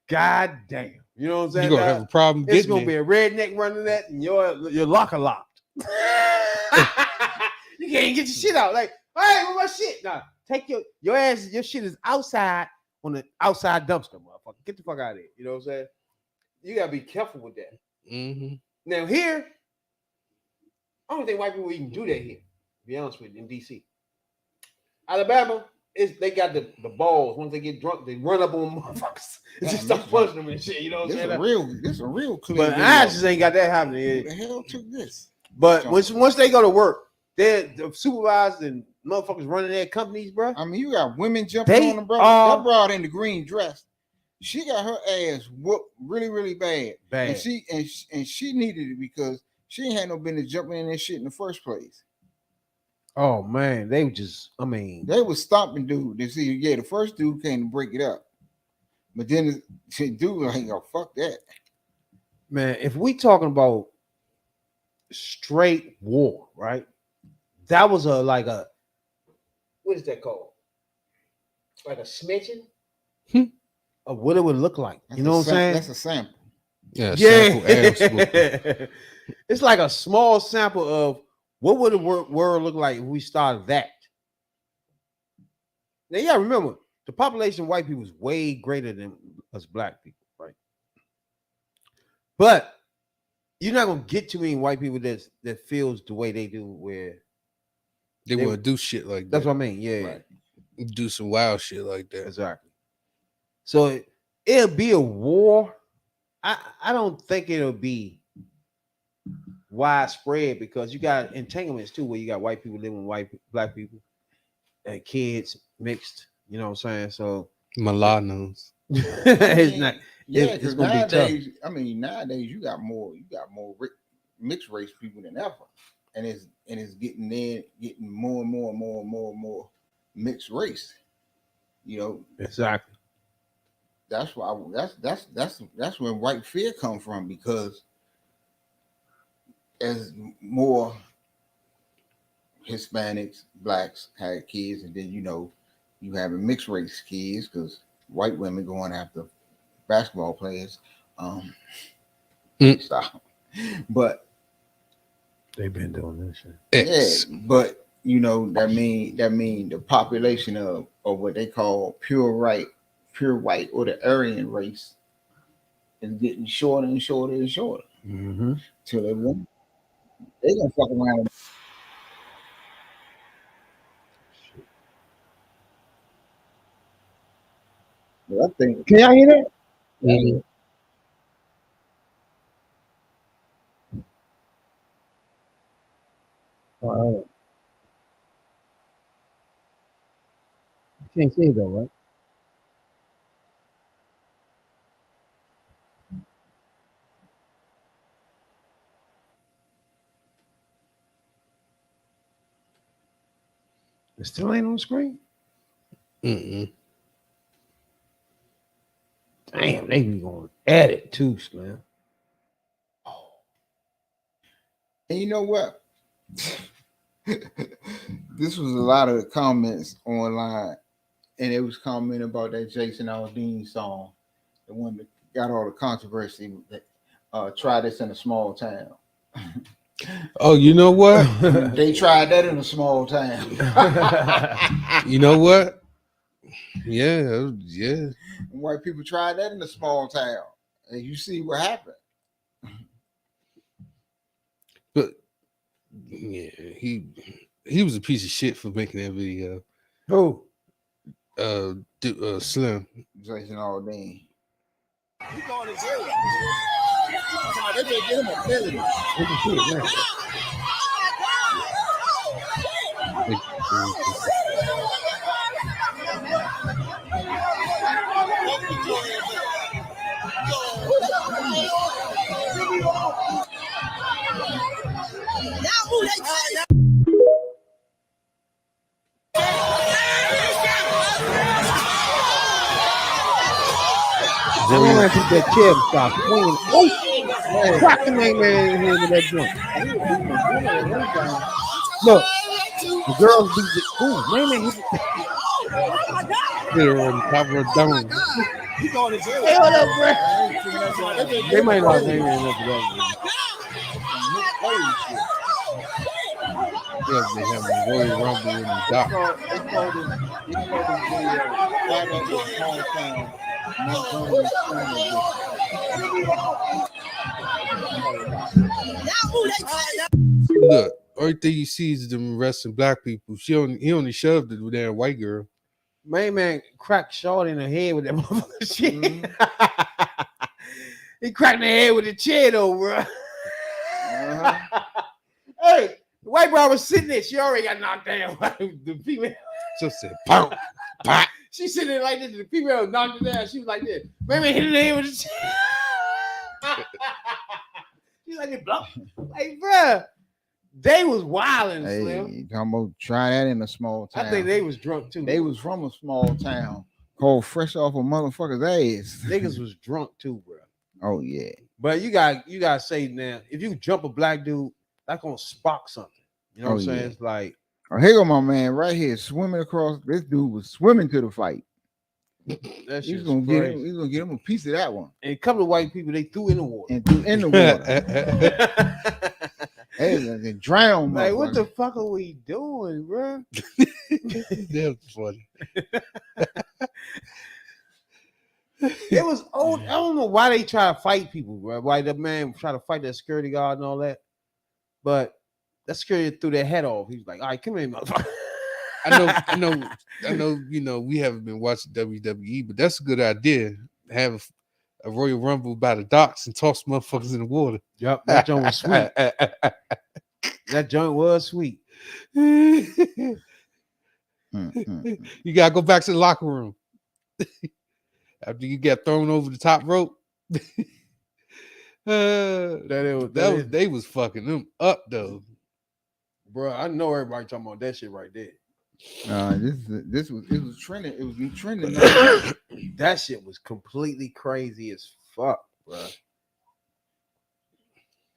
God damn, you know what I'm saying? You're gonna have a problem It's getting gonna it. be a redneck running that, and your locker locked. You can't get your shit out. Like, all right, where my shit? Nah, take your ass. Your shit is outside on the outside dumpster, motherfucker. Get the fuck out of here. You know what I'm saying? You gotta be careful with that. Mm-hmm. Now here, I don't think white people even do that here. To be honest with you, in DC, Alabama. They got the balls. Once they get drunk, they run up on motherfuckers and just start punching them and shit. You know what I'm saying? This a real clean But video. I just ain't got that happening. Who the hell took this? But once they go to work, they're the supervisors and motherfuckers running their companies, bro. I mean, you got women jumping They on them, bro. are- That broad in the green dress, she got her ass whooped really, really bad. Bad. And she needed it because she ain't had no business jumping in that shit in the first place. Oh man, they just, I mean, They was stomping dude. They see, yeah, the first dude came to break it up, but then the dude like, oh fuck that. man, if we talking about straight war, right? That was like a what is that called? Like a smidgen of what it would look like. That's You know what I'm saying? That's a sample. Yeah. Sample ass whooping. Yeah. It's like a small sample of what would the world look like if we started that. Now, yeah, remember, the population of white people is way greater than us black people, right? But you're not gonna get too many white people that feels the way they do. Where They want to do shit like that. that's what I mean. Yeah, Right. Do some wild shit like that. exactly. So it'll be a war. I don't think it'll be widespread because you got entanglements too, where you got white people living with black people and kids mixed. You know what I'm saying? So Mulattoes. it's not. Yeah, it's because gonna be tough. nowadays, I mean, nowadays you got more mixed race people than ever, and it's getting more and more mixed race. You know, Exactly. that's why that's where white fear come from, because as more Hispanics, blacks had kids, and then you having mixed race kids because white women going after basketball players. Stop. But They've been doing this shit. yeah, but that mean the population of what they call pure white or the Aryan race is getting shorter and shorter and shorter till they gonna fuck around. But I think, can y'all hear that? Mhm. You can't see it though, right? It still ain't on the screen. Mm-mm. Damn, they be going at it too, man. And you know what? This was a lot of the comments online, and it was commenting about that Jason Aldean song, the one that got all the controversy. That try this in a small town. Oh, you know what? They tried that in a small town. You know what? Yeah. White people tried that in a small town, and you see what happened. But yeah, he was a piece of shit for making that video. Who? Slim. Jason Aldean. He going to jail. They just get him a felony. You can see it now. I'm gonna put that chair and start swinging. Oh, crack the man in here with that joint. Look, the girls beat the. Oh, man, hit the. They're on top of a dome. He going to jail. Hey, what up, bro? They might not name it enough for that. Yeah, they have a Royal Rumble in the dock. They called this video right at the small town. Montgomery Look, everything you see is them arresting black people. He only shoved the damn white girl. Man cracked short in the head with that motherfucker shit. He cracked the head with the chair though, bro. Hey, the white bro was sitting there. She already got knocked down. The female. So said, "Pow, pop." She sitting there like this. The female knocked her down. She was like this. Man hit her in the head with the chair. She's like, blah. Like, bro, they was wilding. Hey, Slim. you talking about try that in a small town. I think they was drunk too. They was from a small town called fresh off a motherfucker's ass. Niggas was drunk too, bro. Oh yeah. But you got say now, if you jump a black dude, that's gonna spark something. You know what I'm saying? Yeah. It's like, oh, here go my man right here swimming across. This dude was swimming to the fight. that's He's gonna get him. He's gonna get him a piece of that one. And a couple of white people they threw in the water. And threw in the water. Hey, they drown. Like, what the fuck are we doing, bro? That's funny. It was old. I don't know why they try to fight people, bro. Why the man try to fight that security guard and all that. But that security threw their head off. He was like, "All right, come here, motherfucker." I know. You know, we haven't been watching WWE, but that's a good idea. Have a Royal Rumble by the docks and toss motherfuckers in the water. Yep, that joint was sweet. That joint was sweet. You gotta go back to the locker room after you get thrown over the top rope. They was fucking them up though, Bro, I know everybody talking about that shit right there. It was trending. It was trending. That shit was completely crazy as fuck, bro.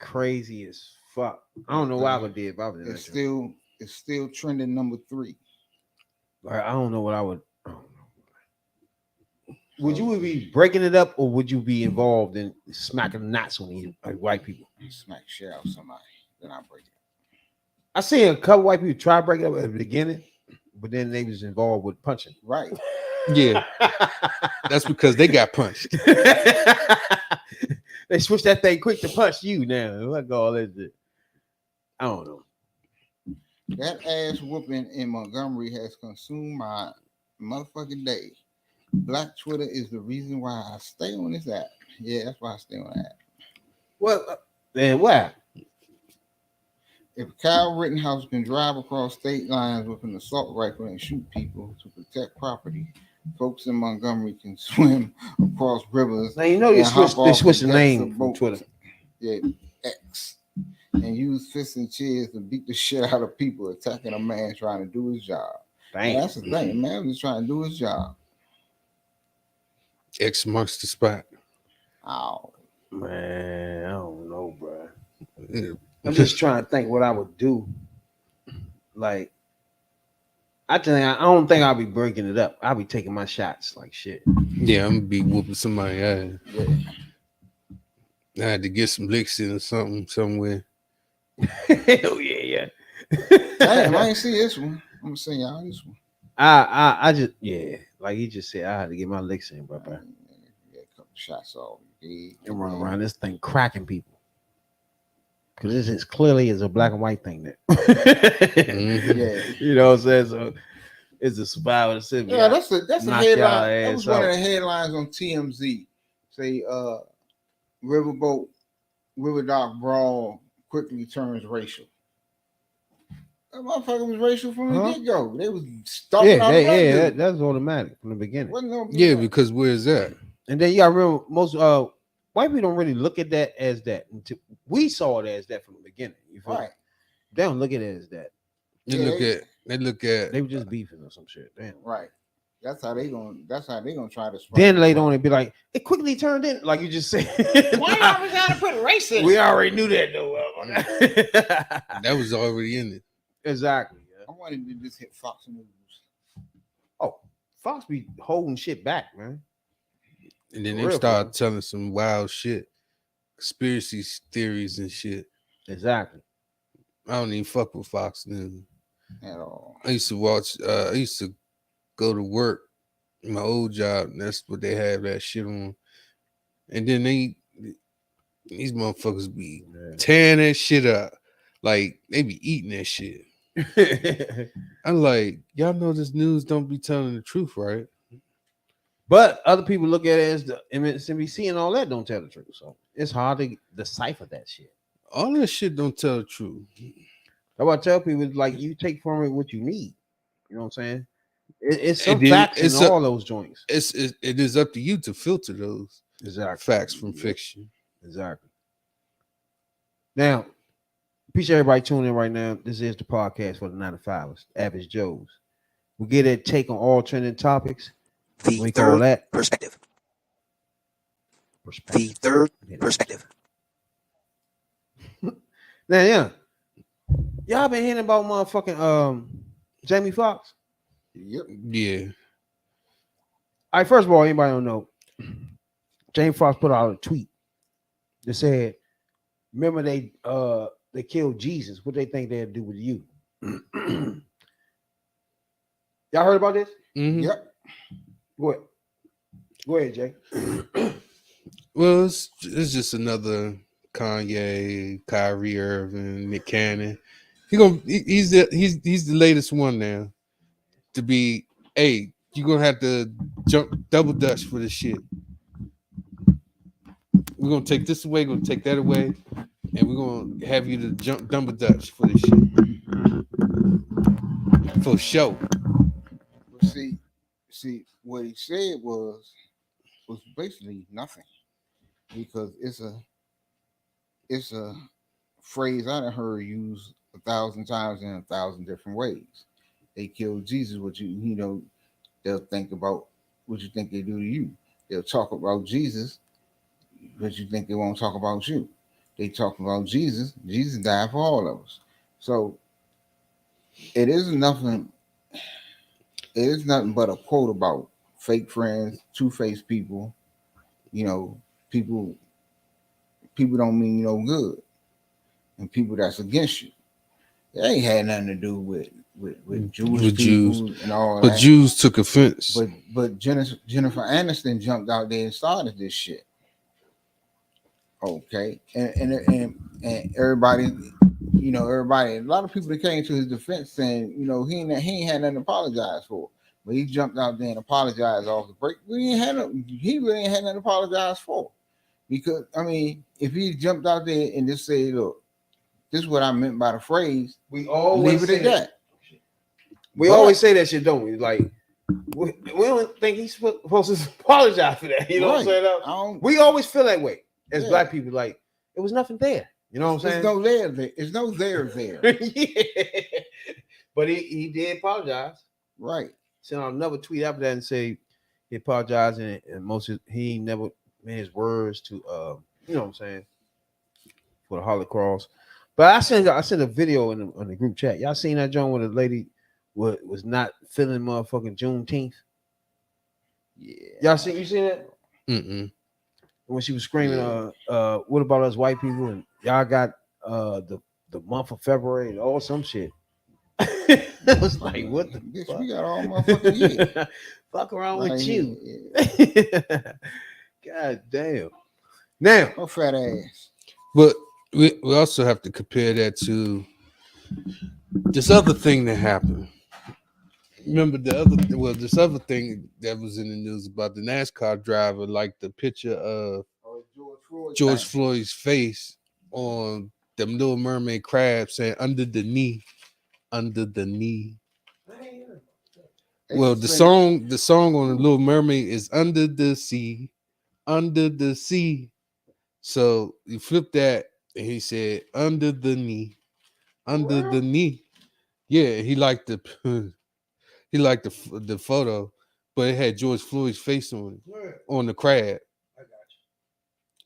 Crazy as fuck. I don't know what I would do if I was in that joint. It's still trending number 3. Like, I don't know what I would. I don't know. Would you be breaking it up, or would you be involved in smacking the knots on these like white people? Smack shit out of somebody, then I break it. I seen a couple white people try to break it up at the beginning, but then they was involved with punching. Right. Yeah, that's because they got punched. They switched that thing quick to punch you now. Look all that shit. I don't know. That ass whooping in Montgomery has consumed my motherfucking day. Black Twitter is the reason why I stay on this app. Yeah, that's why I stay on that. Well, then what? If Kyle Rittenhouse can drive across state lines with an assault rifle and shoot people to protect property, folks in Montgomery can swim across rivers. Now you know they switched the name from Twitter. Yeah, X. And use fists and chairs to beat the shit out of people attacking a man trying to do his job. Damn. That's the thing. The man was trying to do his job. X marks the spot. Oh. Man, I don't know, bro. Yeah. I'm just trying to think what I would do. Like, I don't think I'll be breaking it up. I'll be taking my shots like shit. Yeah, I'm gonna be whooping somebody ass. Yeah. I had to get some licks in or something somewhere. Hell yeah. Damn, I ain't see this one. I'm gonna send y'all this one. I just like he just said, I had to get my licks in, bro. Yeah, a couple shots off. And run around this thing cracking people. Because this is clearly is a black and white thing there. Yeah. You know what I'm saying? So it's a survival of the Yeah, that's a headline. That was one of out. the headlines on TMZ. Say River Dock brawl quickly turns racial. That motherfucker was racial from the get-go. They was stalking out that's automatic from the beginning. Yeah, because where's that? And then you got real most white people don't really look at that as that. We saw it as that from the beginning. You feel Right. They don't look at it as that. They look at They were just beefing or some shit. Damn. Right. That's how they gonna try to Then later on, it'd be like, it quickly turned in, like you just said. Why y'all was trying to put race in? We already knew that, though. that was already in it. Exactly. Yeah. I wanted to just hit Fox News. Oh, Fox be holding shit back, man. And then For they real, start bro. telling some wild shit, conspiracy theories and shit. Exactly. I don't even fuck with Fox News At all. I used to watch. I used to go to work, my old job, and that's what they have that shit on. And then these motherfuckers be tearing that shit up, like they be eating that shit. I'm like, y'all know this news don't be telling the truth, right? But other people look at it as the MSNBC and all that don't tell the truth. So it's hard to decipher that shit. All that shit don't tell the truth. That's what I tell people, is like you take from it what you need. You know what I'm saying? It's some And then facts in all those joints. It is up to you to filter those facts from fiction. Exactly. Now, appreciate everybody tuning in right now. This is the podcast for the 9 to 5ers, Average Joes. We get a take on all trending topics. The We call third that perspective. The third perspective. Now, yeah. Y'all been hearing about motherfucking Jamie Foxx? Yep. Yeah. All right, first of all, anybody don't know, Jamie Foxx put out a tweet that said, remember they killed Jesus. What they think they'd do with you? Y'all heard about this? Mm-hmm. Yep. What? Go ahead, Jay. Well, it's just another Kanye, Kyrie Irving, Nick Cannon. He's the latest one now to be. Hey, you're gonna have to jump double dutch for this shit. We're gonna take this away, gonna take that away, and we're gonna have you to jump double dutch for this shit. For sure. But see, what he said was basically nothing, because it's a phrase I done heard used 1,000 times in 1,000 different ways. They killed Jesus. What you know, they'll think about what you think they do to you. They'll talk about Jesus, but you think they won't talk about you. They talk about Jesus. Jesus died for all of us. So it is nothing. It is nothing but a quote about fake friends, two-faced people. You know, people don't mean you no good, and people that's against you. It ain't had nothing to do with Jewish With people Jews. and all But that. Jews took offense. But Jennifer Aniston jumped out there and started this shit. Okay, and everybody, you know, everybody, a lot of people that came to his defense saying, you know, he ain't had nothing to apologize for. But he jumped out there and apologized off the break. He really ain't had nothing to apologize for. Because I mean, if he jumped out there and just said, look, this is what I meant by the phrase, We always leave it at that. We always say that shit, don't we? Like, we don't think he's supposed to apologize for that. You know what I'm saying? We always feel that way as black people. Like, it was nothing there. You know what I'm saying? There's no there. Yeah. But he did apologize. Right. Sent out another tweet after that and say he apologized, and he never made his words to you know what I'm saying, for the Holocaust. But I sent a video in the group chat. Y'all seen that joint where the lady was not feeling motherfucking Juneteenth? Yeah. Y'all seen that? Mm-mm. When she was screaming, what about us white people? And y'all got the month of February and all some shit. It was like, what the Bitch, fuck? we got all motherfucking year. Fuck around Right with you. here. God damn. Now, Oh, fat ass. But we also have to compare that to this other thing that happened. Remember this other thing that was in the news about the NASCAR driver, like the picture of George Floyd's face on them Little Mermaid crabs saying under the knee. Well, the song on the Little Mermaid is under the sea. So you flip that, and he said under the knee. Yeah, he liked the the photo, but it had George Floyd's face on it, on the crab.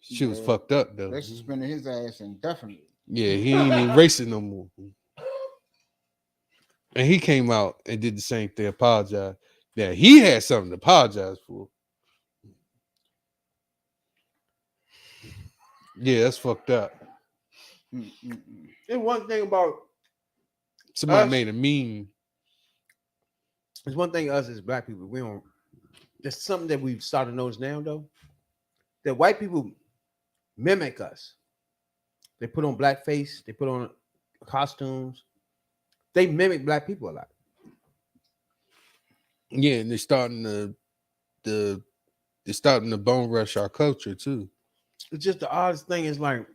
She was fucked up though. They suspended his ass indefinitely. Yeah, he ain't even racing no more. And he came out and did the same thing, apologized. Yeah, he had something to apologize for. Yeah, that's fucked up. and one thing about Somebody us, made a meme. there's one thing us as black people, we don't. There's something that we've started to notice now, though, that white people mimic us. They put on blackface, they put on costumes, they mimic black people a lot. Yeah, and they're starting to bone rush our culture too. It's just the oddest thing is like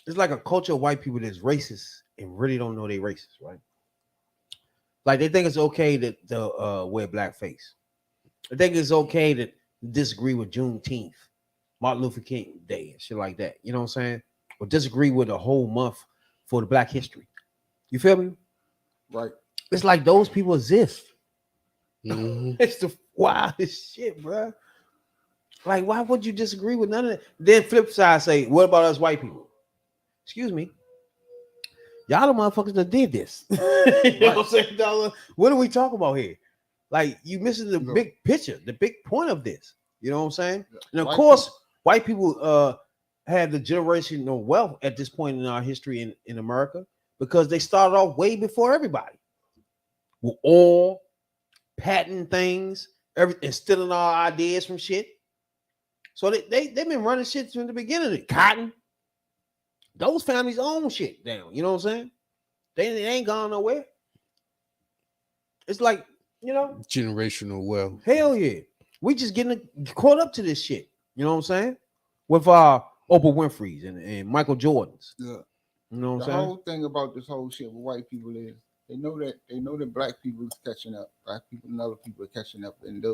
it's like a culture of white people that's racist and really don't know they racist, right? Like they think it's okay to wear blackface. They think it's okay to disagree with Juneteenth, Martin Luther King Day, and shit like that. You know what I'm saying? Or disagree with a whole month for the Black history. You feel me? Right. It's like those people exist. Mhm. It's the wildest shit, bro. Like, why would you disagree with none of that? Then flip side say, what about us white people? Excuse me. Y'all the motherfuckers that did this. You know what I'm saying, Dollar? What are we talking about here? Like, you missing the big picture, the big point of this. You know what I'm saying? And of course, white people had the generational wealth at this point in our history in America because they started off way before everybody. With all patent things, instilling our ideas from shit. So they've been running shit from the beginning. Of Cotton, those families own shit down. You know what I'm saying? They ain't gone nowhere. It's like, Generational wealth. hell yeah. We just getting caught up to this shit. You know what I'm saying? With Oprah Winfrey's and Michael Jordan's. Yeah. You know what The I'm saying? whole thing about this whole shit with white people is they know that black people is catching up. Black people and other people are catching up. And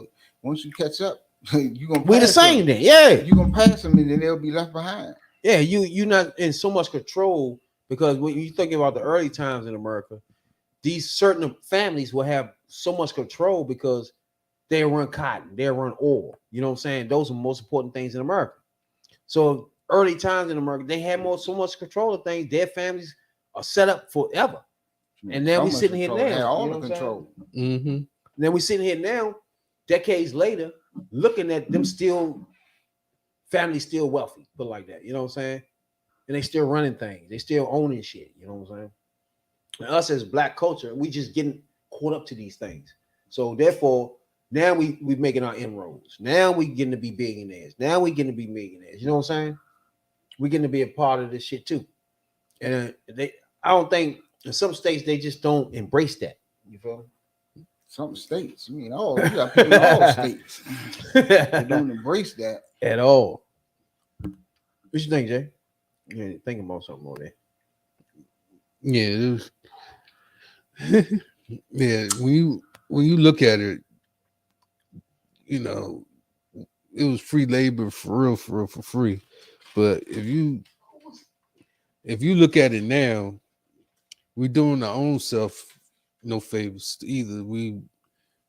once you catch up, you gonna We the pass same them. then. Yeah. You gonna pass them and then they'll be left behind. Yeah, you're not in so much control because when you think about the early times in America, these certain families will have so much control because they run cotton, they run oil. You know what I'm saying? Those are the most important things in America. So early times in America, they had so much control of things. Their families are set up forever. And now we sitting here now. They had all you know the what I'm saying? control. Mm-hmm. Then we sitting here now, decades later, looking at them still, families still wealthy, put it like that. You know what I'm saying? And they still running things. They still owning shit. You know what I'm saying? And us as black culture, we just getting caught up to these things. So therefore, now we making our inroads. Now we getting to be billionaires. Now we getting to be millionaires. You know what I'm saying? We getting to be a part of this shit too. And I don't think in some states they just don't embrace that. You feel me? Some states, you got people in all states. They don't embrace that at all. What you think, Jay? Yeah, thinking about something over there. Yeah, it was, yeah. When you look at it, it was free labor for free. But if you look at it now, we're doing our own self no favors either. We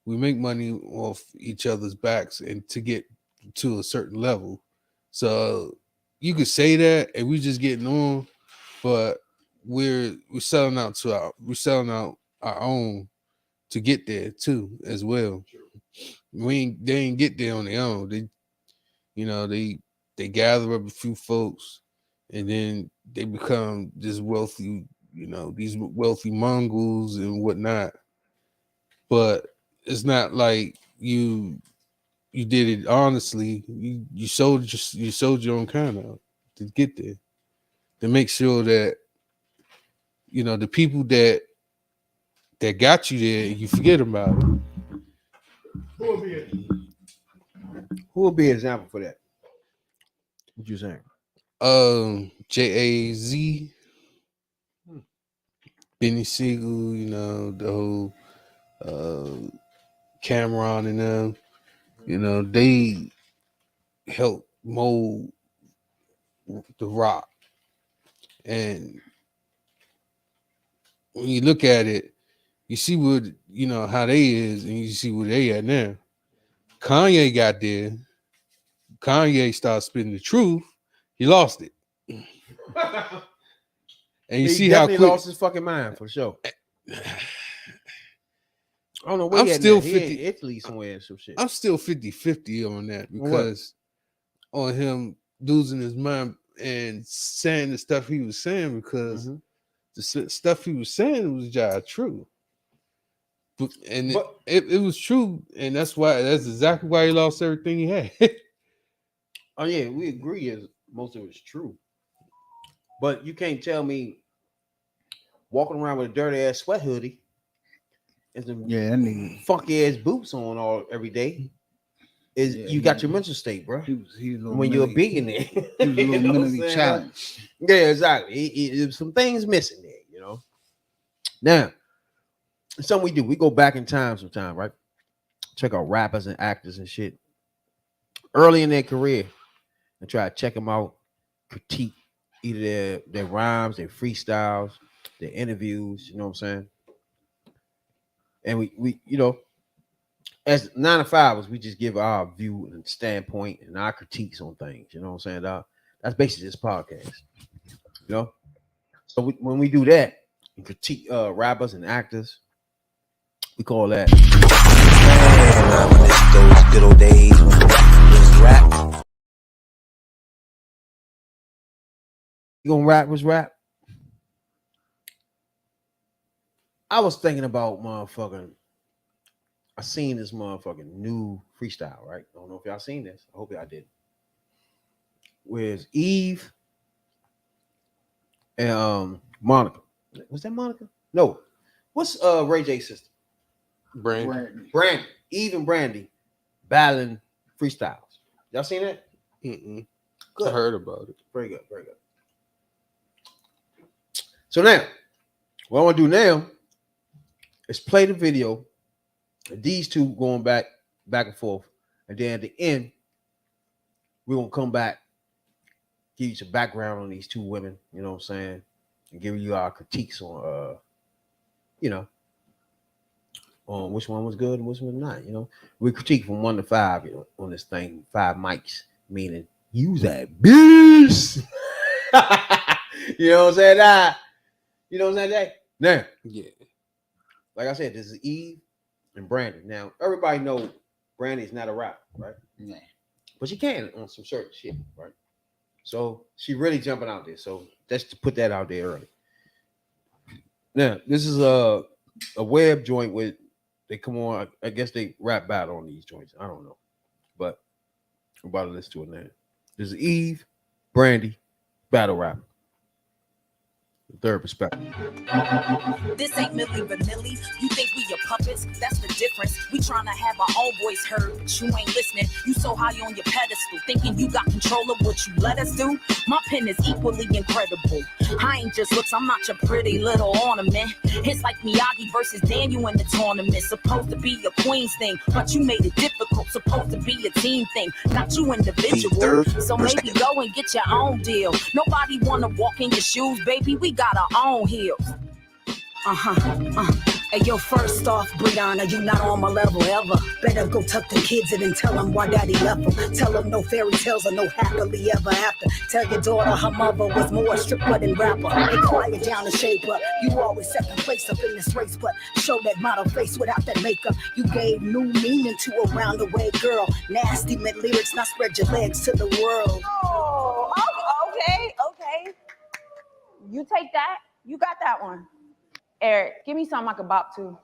make money off each other's backs and to get to a certain level. So you could say that, and we just getting on, but we're selling out our own to get there too as well. They ain't get there on their own. They gather up a few folks, and then they become this wealthy, these wealthy Mongols and whatnot. But it's not like you did it honestly. You sold your own kind out to get there, to make sure that the people that got you there, you forget about it. Who would be an example for that? What you saying? JAZ, Benny Siegel, the whole Cameron and them, they helped mold the rock. And when you look at it, you see what how they is, and you see where they at now. Kanye got there. Kanye started spitting the truth. He lost it. And you he see how definitely quick lost his fucking mind for sure. I don't know where I'm he still at now. He 50 in Italy somewhere or some shit. I'm still 50-50 on that because on him losing his mind and saying the stuff he was saying, because the stuff he was saying was just true. But it was true, and that's exactly why he lost everything he had. Oh yeah, we agree as most of it's true. But you can't tell me walking around with a dirty ass sweat hoodie and some funky ass boots on every day is you got your mental state, bro. When you're a billionaire, he was a little mentally challenged. Yeah, exactly. There's some things missing there, Now, something we do, we go back in time sometime, right? Check out rappers and actors and shit early in their career and try to check them out, critique either their rhymes, their freestyles, their interviews, you know what I'm saying? And we as 9 to 5ers, we just give our view and standpoint and our critiques on things, you know what I'm saying, dog? That's basically this podcast, So when we do that and critique rappers and actors, we call that. Those good old days when rap. You gonna rap was rap? I was thinking about motherfucking. I seen this motherfucking new freestyle, right? I don't know if y'all seen this. I hope y'all did. with Eve and Monica. Was that Monica? No. What's Ray J's sister? Brand. Brandy. Eve and Brandy battling freestyles. Y'all seen that? Mm-mm. Good. I heard about it. Very good. Very good. So now, what I want to do now is play the video of these two going back and forth. And then at the end, we're going to come back, give you some background on these two women, you know what I'm saying? And give you our critiques on, on which one was good and which one was not, you know? We critique from 1 to 5, you know, on this thing, 5 mics, meaning use that bitch. You know what I'm saying? You know what I'm saying? Now, Yeah. like I said, this is Eve and Brandon. Now, everybody know Brandy's not a rapper, right? Yeah. But she can on some certain shit, right? So she really jumping out there. So just to put that out there early. Now, this is a web joint with they come on. I guess they rap battle on these joints. I don't know, but I'm about to listen to it now. This is Eve, Brandy, battle rapper. Third perspective. This ain't Millie Vanilli. You think we your puppets? That's the difference. We trying to have our own voice heard, but you ain't listening. You so high on your pedestal, thinking you got control of what you let us do. My pen is equally incredible. I ain't just looks, I'm not your pretty little ornament. It's like Miyagi versus Daniel in the tournament. Supposed to be a queen's thing, but you made it difficult. Supposed to be a team thing, not you individual. So maybe go and get your own deal. Nobody wanna walk in your shoes, baby. We got our own heels. Hey, yo, first off, Brianna, you not on my level ever. Better go tuck them kids in and tell them why daddy left them. Tell them no fairy tales or no happily ever after. Tell your daughter her mother was more stripper than rapper. Hey, quiet down and shape up. You always second place up in this race, but show that model face without that makeup. You gave new meaning to a roundaway girl. Nasty meant lyrics, not spread your legs to the world. Oh, okay. You take that. You got that one. Eric, give me something I can bop to.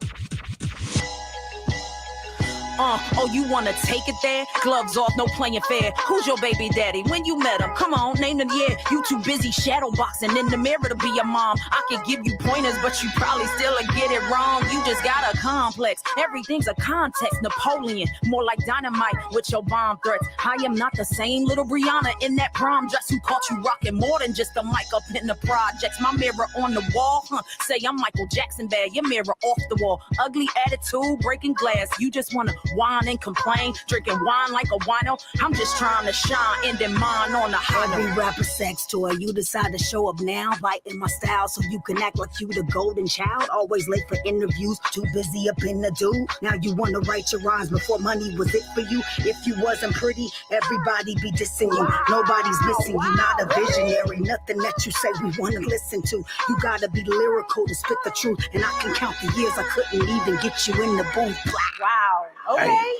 Oh, you wanna take it there? Gloves off, no playing fair. Who's your baby daddy? When you met him? Come on, name them, yeah. You too busy shadow boxing in the mirror to be a mom. I could give you pointers, but you probably still get it wrong. You just got a complex. Everything's a context. Napoleon, more like dynamite with your bomb threats. I am not the same little Brianna in that prom dress who caught you rocking more than just a mic up in the projects. My mirror on the wall, say I'm Michael Jackson bad. Your mirror off the wall. Ugly attitude, breaking glass. You just wanna whine and complain, drinking wine like a wino. I'm just trying to shine, ending mine on the high. Every rapper sex toy, you decide to show up now, biting my style so you can act like you the golden child. Always late for interviews, too busy up in the do. Now you wanna write your rhymes before money was it for you. If you wasn't pretty, everybody be dissing you. Nobody's missing you, not a visionary. Nothing that you say we wanna listen to. You gotta be lyrical to spit the truth, and I can count the years I couldn't even get you in the booth. Wow. Okay. Hey.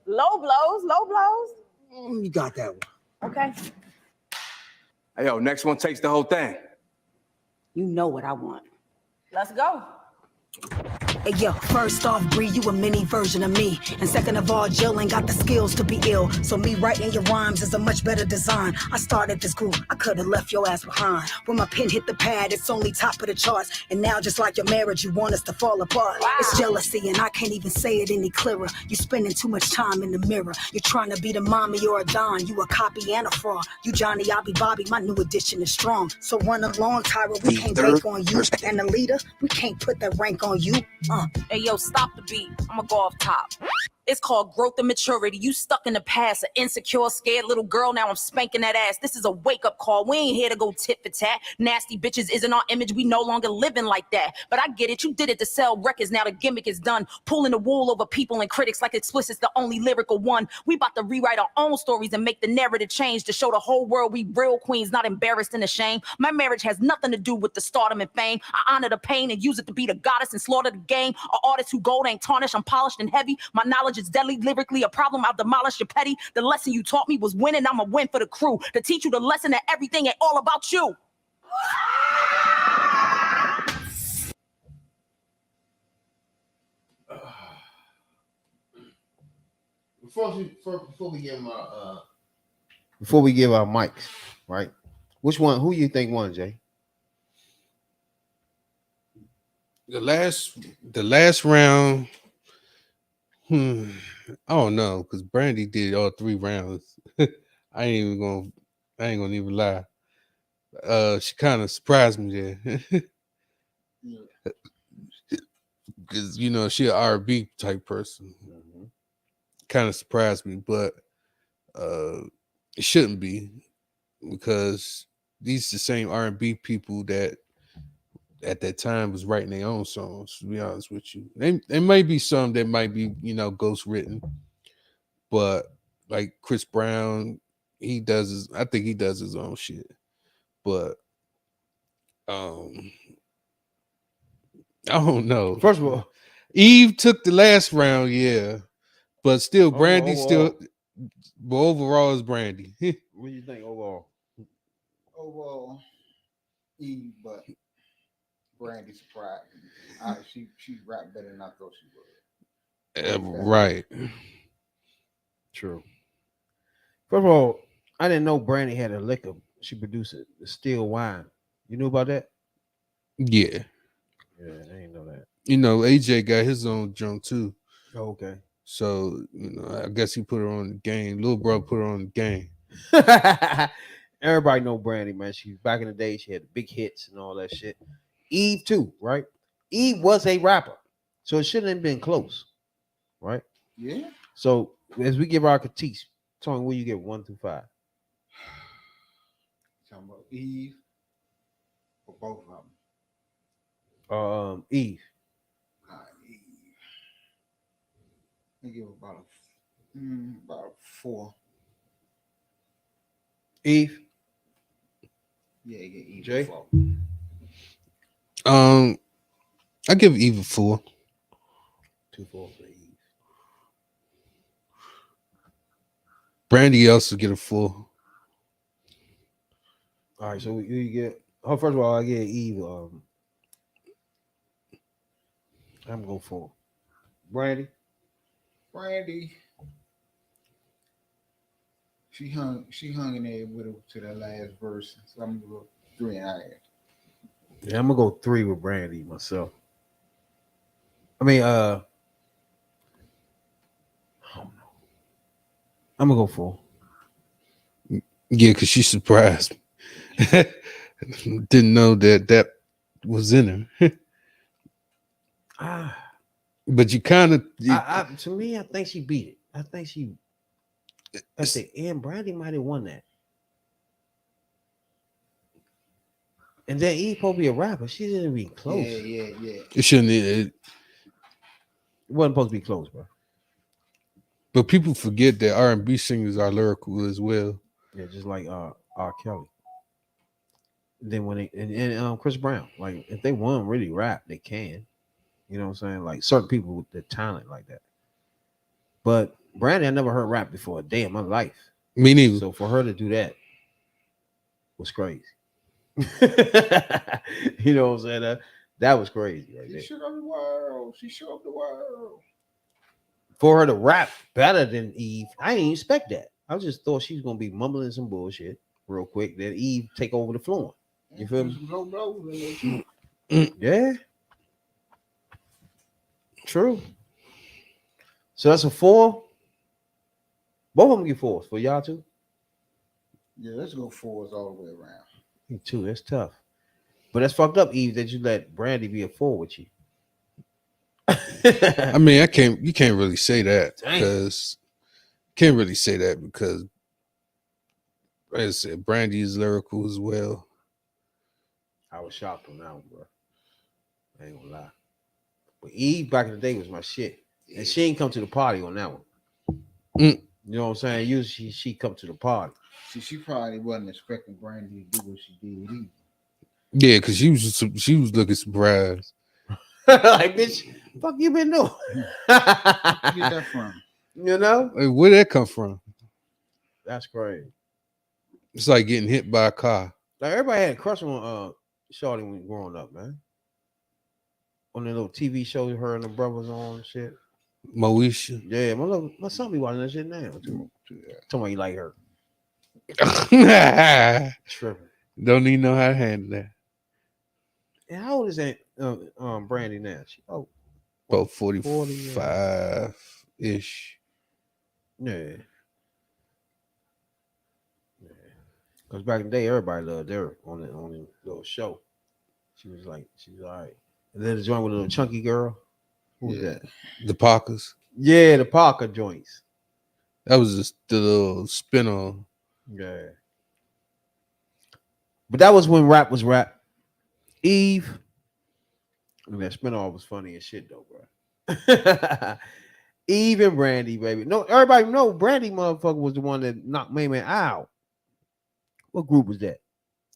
Low blows. You got that one. Okay. Hey, yo, next one takes the whole thing. You know what I want. Let's go. Hey, yo, first off, Bree, you a mini version of me. And second of all, Jill ain't got the skills to be ill. So me writing your rhymes is a much better design. I started this group, I could've left your ass behind. When my pen hit the pad, it's only top of the charts. And now, just like your marriage, you want us to fall apart. Wow. It's jealousy, and I can't even say it any clearer. You spending too much time in the mirror. You're trying to be the mommy or a Don. You a copy and a fraud. You Johnny, I'll be Bobby, my new edition is strong. So run along, Tyra, we can't bank on you. And the leader, we can't put that rank on you. Hey, yo, stop the beat. I'ma go off top. It's called growth and maturity. You stuck in the past, an insecure, scared little girl. Now I'm spanking that ass. This is a wake-up call. We ain't here to go tit for tat. Nasty bitches isn't our image. We no longer living like that. But I get it. You did it to sell records. Now the gimmick is done. Pulling the wool over people and critics like Explicit's the only lyrical one. We about to rewrite our own stories and make the narrative change to show the whole world we real queens, not embarrassed and ashamed. My marriage has nothing to do with the stardom and fame. I honor the pain and use it to be the goddess and slaughter the game. An artist who gold ain't tarnished. I'm polished and heavy. My knowledge is deadly, lyrically a problem. I'll demolish your petty. The lesson you taught me was winning. I'm a win for the crew. To teach you the lesson that everything ain't all about you. Before we get before we give our mics, right? Which one? Who you think won, Jay? The last round. I don't know because Brandy did all 3 rounds. I ain't gonna even lie. She kind of surprised me there. Because she an R&B type person. Kind of surprised me, but it shouldn't be because these the same R&B people that at that time was writing their own songs. To be honest with you, there might be some that might be ghost written, but like Chris Brown, I think he does his own shit, but I don't know. First of all, Eve took the last round, yeah, but still, Brandy overall. but overall is Brandy. What do you think overall? Overall, Eve, but Brandy surprised me. She rapped better than I thought she would. Right. True. First of all, I didn't know Brandy had a liquor. She produced it, the still wine. You knew about that? Yeah. Yeah, I didn't know that. AJ got his own junk too. Oh, okay. So, I guess he put her on the game. Little bro put her on the game. Everybody know Brandy, man. She back in the day, she had big hits and all that shit. Eve too, right? Eve was a rapper, so it shouldn't have been close, right? Yeah. So as we give our critiques, Tony, where you get 1 through 5? Talking about Eve or both of them. Eve. Eve. I give about a 4. Eve. Yeah, you get Eve. Jay? 4. I give Eve a 4. 2 4 for Eve. Brandy also get a 4. All right, so you get. Oh, first of all, I get Eve. I'm gonna go 4. Brandy. She hung in there with her to that last verse. So I'm gonna go 3.5. Yeah, I'm gonna go 3 with Brandy myself. I mean, I don't know. I'm gonna go 4. Yeah, because she surprised me. Didn't know that was in her. But you kind of. To me, I think she beat it. I think she. At the end, Brandy might have won that. And then Eve supposed to be a rapper. She didn't be close. Yeah. It shouldn't. It wasn't supposed to be close, bro. But people forget that R&B singers are lyrical as well. Yeah, just like R. Kelly. Then when and Chris Brown, like if they want to really rap, they can. You know what I'm saying? Like certain people with the talent like that. But Brandy, I never heard rap before a day in my life. Me neither. So for her to do that was crazy. You know what I'm saying? That was crazy. Right there. She shook up the world. She shook up the world. For her to rap better than Eve, I didn't expect that. I just thought she was gonna be mumbling some bullshit real quick. Then Eve take over the floor. You feel me? Yeah. True. So that's a 4. Both of them get 4s for y'all too. Yeah, let's go 4s all the way around. Me too. That's tough. But that's fucked up, Eve, that you let Brandy be a 4 with you. I mean, you can't really say that because like I said, Brandy is lyrical as well. I was shocked on that one, bro. I ain't gonna lie. But Eve back in the day was my shit. And she ain't come to the party on that one. You know what I'm saying? Usually she come to the party. She probably wasn't expecting Brandy to do what she did either. Yeah, because she was looking surprised. Like, bitch, fuck you been doing? Where you get that from? You know? Like, where'd that come from? That's crazy. It's like getting hit by a car. Like everybody had a crush on Shorty when growing up, man. On the little TV show her and the brothers on and shit. Moesha. Yeah, my son be watching that shit now. Talking about you like her. Tripping. Don't even know how to handle that. And how old is that Brandy now? She, About 40, 45 ish. yeah. Because back in the day, everybody loved her on the little show. She was all right. And then the joint with a little chunky girl. Who's that? The Parkers. Yeah, the Parker joints. That was just the little spin on. Yeah. But that was when rap was rap. Eve. And that spinoff was funny as shit though, bro. Eve and Brandy, baby. No, everybody know Brandy motherfucker was the one that knocked Mayman out. What group was that?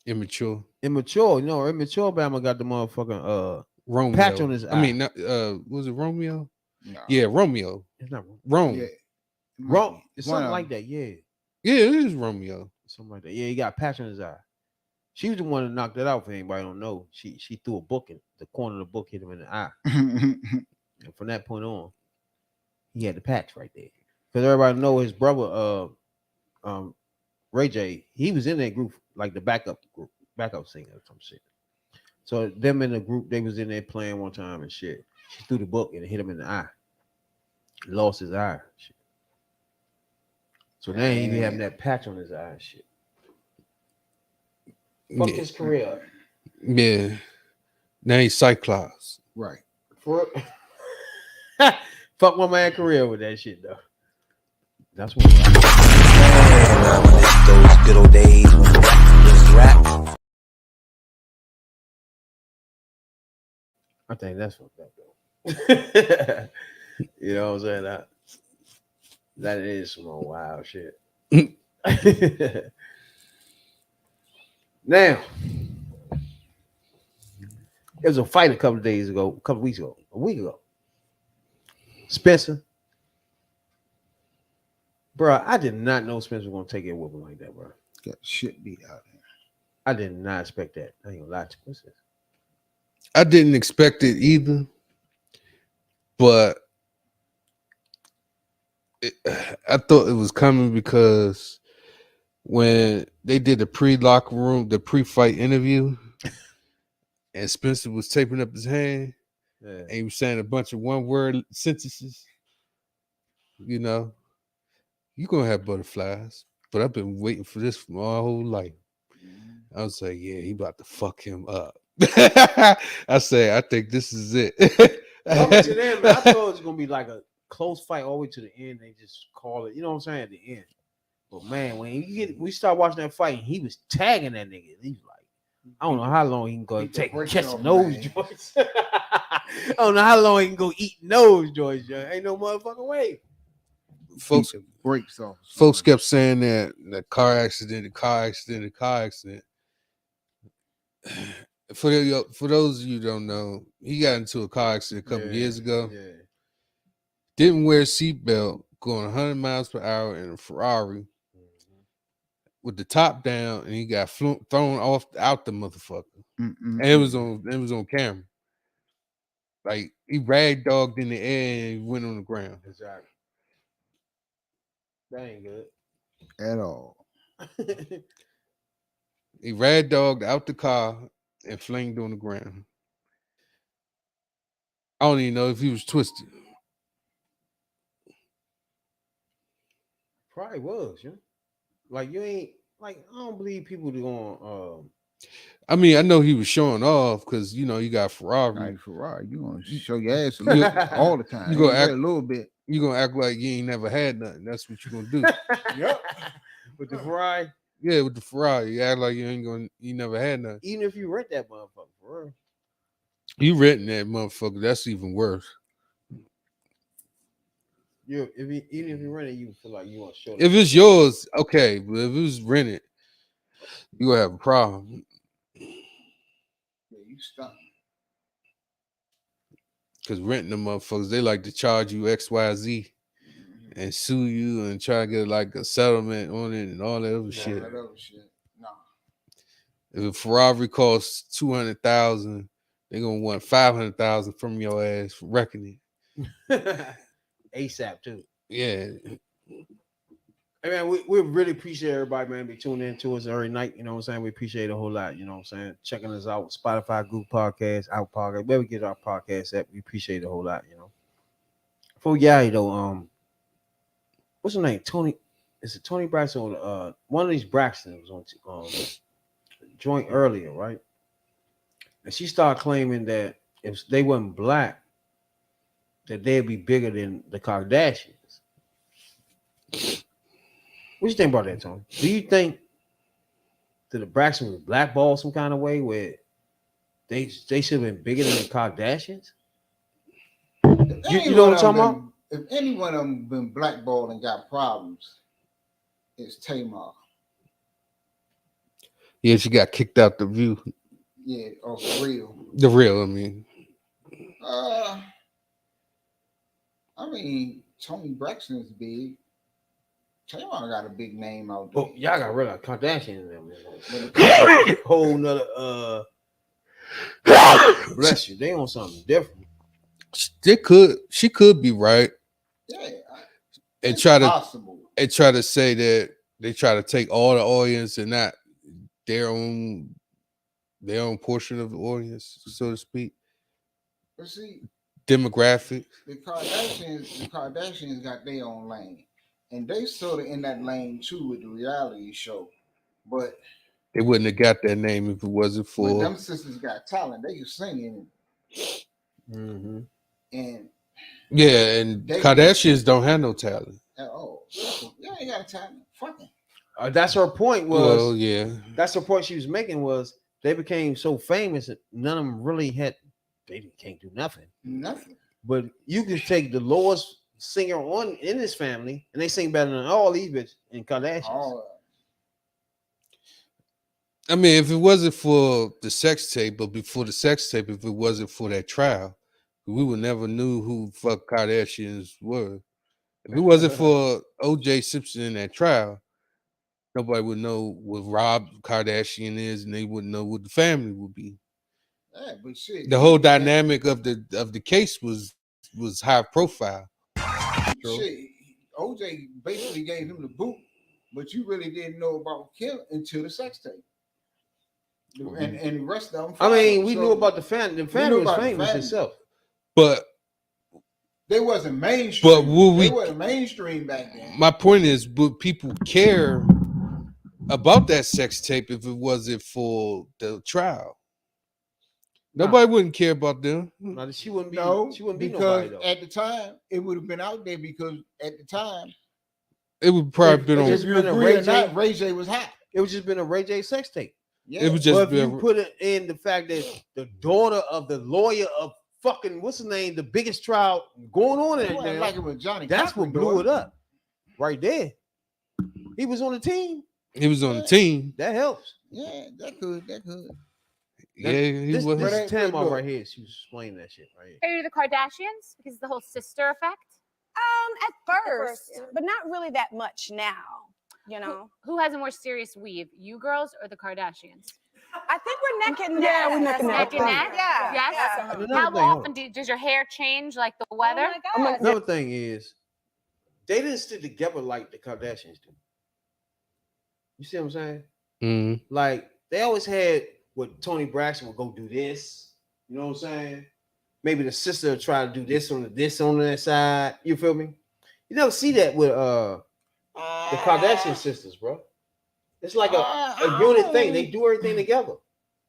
Immature. Immature. No, Immature Bama got the motherfucking Romeo. patch on his eye. I mean, not, was it Romeo? No. Yeah, Romeo. It's not Rome. Yeah. Rome. It's something like that, yeah. Yeah, it is Romeo. Something like that. Yeah, he got a patch on his eye. She was the one that knocked it out for anybody who don't know. She threw a book in the corner of the book, hit him in the eye. And from that point on, he had the patch right there. Because everybody know his brother, Ray J, he was in that group, like the backup singer or some shit. So them in the group, they was in there playing one time and shit. She threw the book and it hit him in the eye. He lost his eye. Shit. So now he be having that patch on his eye and shit. Fuck his career up. Yeah. Now he's Cyclops. Right. For fuck my man career with that shit though. That's what Those good old days when this rap. I think that's fucked up though. You know what I'm saying? That is some old wild shit. Now, there was a fight a couple weeks ago, a week ago. Spencer. Bro, I did not know Spencer was gonna take it with him like that, bro. Got shit beat out there. I did not expect that. I ain't gonna lie to you. What's this? I didn't expect it either, but I thought it was coming because when they did the pre-locker room, the pre-fight interview, and Spencer was taping up his hand, and he was saying a bunch of one-word sentences, you know, you're going to have butterflies, but I've been waiting for this for my whole life. I was like, yeah, he about to fuck him up. I say, I think this is it. Coming to them, I thought it was gonna be like a close fight all the way to the end. They just call it, you know what I'm saying, at the end. But man, when we start watching that fight, he was tagging that nigga. He was like, I don't know how long he can go catching those joints. I don't know how long he can go eating those joints, yo. Ain't no motherfucking way. Folks kept saying that car accident. For those of you who don't know, he got into a car accident a couple years ago. Yeah. Didn't wear a seatbelt, going 100 miles per hour in a Ferrari with the top down, and he got thrown out the motherfucker. And it was on camera. Like he ragdogged in the air and went on the ground. Exactly. That ain't good at all. He ragdogged out the car and flinged on the ground. I don't even know if he was twisted. Probably was, yeah. Like you ain't like I don't believe people going. I mean, I know he was showing off because you know you got Ferrari. Right, Ferrari, you gonna show your ass all the time. You gonna act a little bit. You gonna act like you ain't never had nothing. That's what you gonna do. Yep. With the Ferrari. Yeah, with the Ferrari, you act like you never had nothing. Even if you rent that motherfucker, for real. You renting that motherfucker, that's even worse. Even if you rent it, you feel like you want to show. If it's yours, okay, but if it was rented, you gonna have a problem. Yeah, you stuck. Because renting them motherfuckers, they like to charge you XYZ and sue you and try to get like a settlement on it and all that other shit. No. If a Ferrari costs $200,000, they're gonna want $500,000 from your ass for wrecking it. ASAP too. Yeah. Hey man, we really appreciate everybody, man, be tuning in to us every night. You know what I'm saying? We appreciate it a whole lot. You know what I'm saying? Checking us out, Spotify, Google Podcasts, Out Podcast, where we get our podcasts at. We appreciate it a whole lot. You know. Before we get out of here, though, what's her name? Tony. Is it Tony Braxton? One of these Braxton was on joint earlier, right? And she started claiming that if they wasn't black, that they'd be bigger than the Kardashians. What you think about that, Tony? Do you think that the Braxton was blackballed some kind of way where they should have been bigger than the Kardashians? You know what I'm talking about? If any one of them been blackballed and got problems, it's Tamar. Yeah, she got kicked out the View. Yeah, or for real. The Real, I mean. Tony Braxton's big. Tamar got a big name out there. Oh, y'all got rid of Kardashian in them. Man. Whole nother bless you. They on something different. She could be right. Yeah. And try possible. And try to say that they try to take all the audience and not their own portion of the audience, so to speak. But see, demographic. The Kardashians got their own lane. And they sort of in that lane too with the reality show. But they wouldn't have got that name if it wasn't for when them sisters got talent. They could sing Mm-hmm. And and Kardashians don't have no talent. Yeah, they got a talent. Fucking. That's her point. Was well, yeah. That's her point she was making. Was they became so famous that none of them really had. They can't do nothing. Nothing. But you can take the lowest singer in this family, and they sing better than all these bitches in Kardashians. I mean, if it wasn't for the sex tape, but before the sex tape, if it wasn't for that trial, we would never knew who fuck Kardashians were. If it wasn't for O.J. Simpson in that trial, nobody would know what Rob Kardashian is, and they wouldn't know what the family would be. Yeah, but shit, the whole dynamic of the case was high profile. Shit, OJ basically gave him the boot, but you really didn't know about Kim until the sex tape. And the rest of them. I mean, we knew about the family. The family was famous itself, but they wasn't mainstream. But they wasn't mainstream back then. My point is, would people care about that sex tape if it wasn't for the trial? Nobody wouldn't care about them. No, she wouldn't be. No, she wouldn't be because nobody though. At the time it would have been out there because at the time it would probably been on. If you agree or not, Ray J was hot. It was just been a Ray J sex tape. Yeah. It was just. But if you put it in the fact that the daughter of the lawyer of fucking what's his name, the biggest trial going on in there, like it was Johnny. That's Cochran what blew it up, right there. He was on the team. He was on the team. That helps. Yeah, that could. Yeah, he this, was. This is Tamar right here. She was explaining that shit right here. Are you the Kardashians? Because of the whole sister effect? At first, but not really that much now. You know, who has a more serious weave, you girls or the Kardashians? I think we're neck and neck. Yeah, we're neck and neck. Yeah. Yes. Yeah. How often does your hair change like the weather? Oh my God. Another thing is, they didn't stick together like the Kardashians do. You see what I'm saying? Mm-hmm. Like they always had what Tony Braxton would go do this. You know what I'm saying? Maybe the sister would try to do this on that side. You feel me? You never see that with the Kardashian sisters, bro. It's like a unit thing. They do everything together.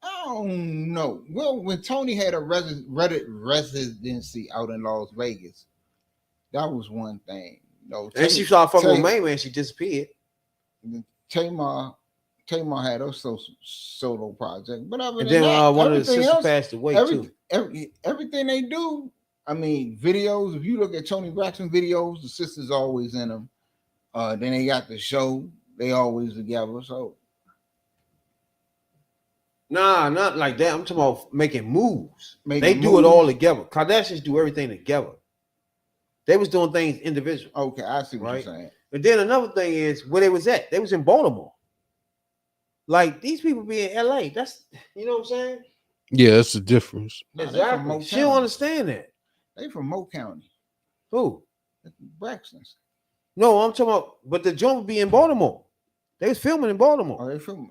I don't know. Well, when Tony had a residency out in Las Vegas, that was one thing. No, and she started fucking with May, man. She disappeared. Tamar had her solo project, but other and than then that, one of the sisters passed away too. Everything they do, I mean, videos. If you look at Tony Braxton videos, the sisters always in them. Then they got the show. They always together. So, nah, not like that. I'm talking about making moves. They do it all together. Kardashians do everything together. They was doing things individually. Okay, I see what you're saying. And then another thing is where they was at. They was in Baltimore. Like these people be in LA. That's you know what I'm saying? Yeah, that's the difference. Exactly. She don't understand that. They from Mo County. Who? Braxton's. No, I'm talking about, but the joint would be in Baltimore. They was filming in Baltimore. Oh, they filming.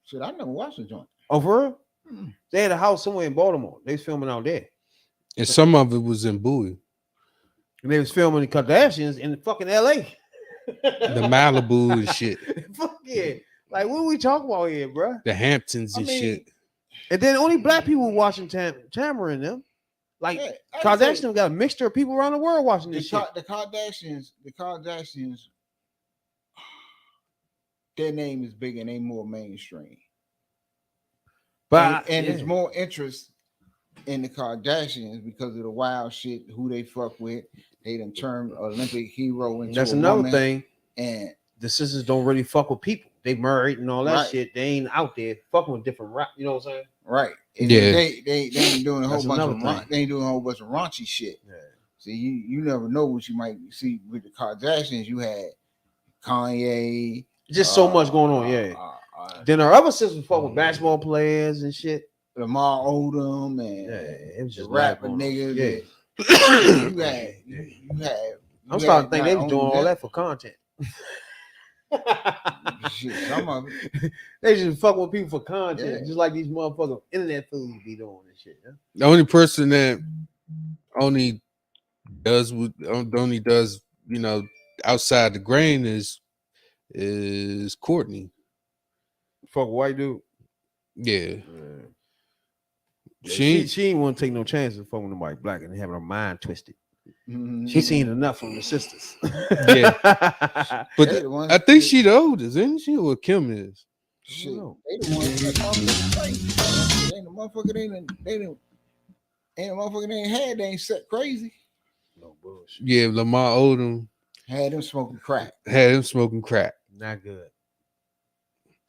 Shit, I never watched the joint. Oh, for real? They had a house somewhere in Baltimore. They was filming out there. And some of it was in Bowie. And they was filming the Kardashians in fucking LA. The Malibu and shit. Fuck yeah. Like, what are we talking about here, bro? The Hamptons and shit. And then only black people watching Tamara and them. Like, Kardashian got a mixture of people around the world watching this shit. The Kardashians, their name is big and they more mainstream. But and it's more interest in the Kardashians because of the wild shit, who they fuck with. They done turned Olympic hero into that's another woman, thing. And the sisters don't really fuck with people. They married and all that Right. shit. They ain't out there fucking with different rap. You know what I'm saying? right. And Yeah. They ain't doing a whole That's bunch of another thing. they ain't doing a whole bunch of raunchy shit. Yeah. See, you never know what you might see with the Kardashians. You had Kanye. Just so much going on. Yeah. Then our other sisters fuck with basketball players and shit. Lamar Odom and it was just the rapper going on. niggas. Yeah. You had. I'm starting to think they was doing all that for content. Shit, some of it. They just fuck with people for content, Yeah. just like these motherfucking internet fools be doing and shit. Yeah? The only person that only does, you know, outside the grain is Courtney. Fuck a white dude. Yeah. She ain't want to take no chances of fucking nobody black and having her mind twisted. Mhm. She seen enough from the sisters. Yeah. But They the ones I think she the oldest, isn't she? Or Kim is. Shit, they the ones that ain't the motherfucker ain't the motherfucker they ain't had. They ain't set crazy. No bullshit. Yeah, Lamar Odom Had them smoking crack. had him smoking crack. Not good.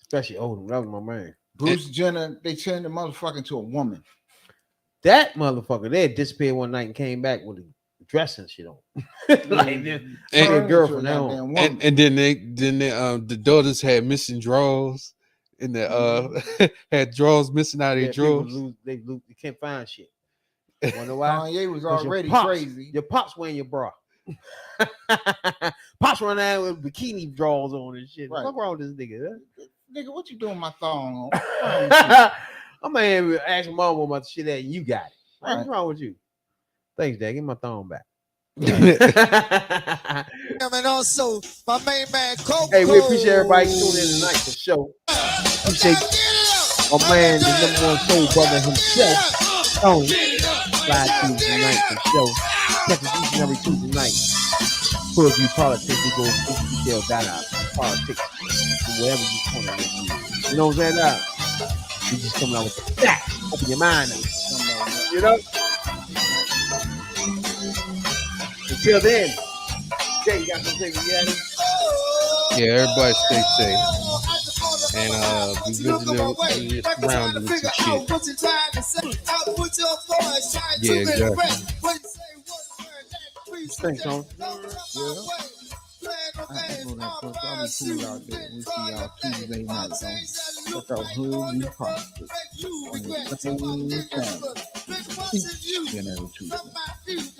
Especially Odom. That was my man. Bruce Jenner, they turned the motherfucker into a woman. That motherfucker there disappeared one night and came back with a dress and shit on. Like this. And- Her girlfriend Turned now. into a goddamn woman. And then the daughters had missing drawers and the had drawers missing out of their people drawers. they can't find shit. Wonder why? Kanye was 'Cause already your pops- crazy. Your pops wearing your bra. Pops running out with bikini drawers on and shit. Right. What's wrong with this nigga? Nigga, what you doing my thong on? Huh? I'm gonna ask mom about the shit that you got it. Right. What's wrong with you? Thanks, Dad. Give my thong back. And also, my main man, Coco. Hey, we appreciate everybody tuning in tonight for the show. Appreciate my man, the #1 soul brother himself, Tony. Slide Tuesday night for the show. Catch us each and every Tuesday night. Full View Politics. We go into detail data politics, wherever you want to. You know what I'm saying? Now, we just coming out with the facts. Open your mind up. You know? Until then, Jay, you got something to say? Yeah, everybody stay safe. And be vigilant around with some shit. Yeah, exactly. Thanks, Tony. I'll be cool out there. We'll see y'all Tuesday night. Check out Hood View Politics.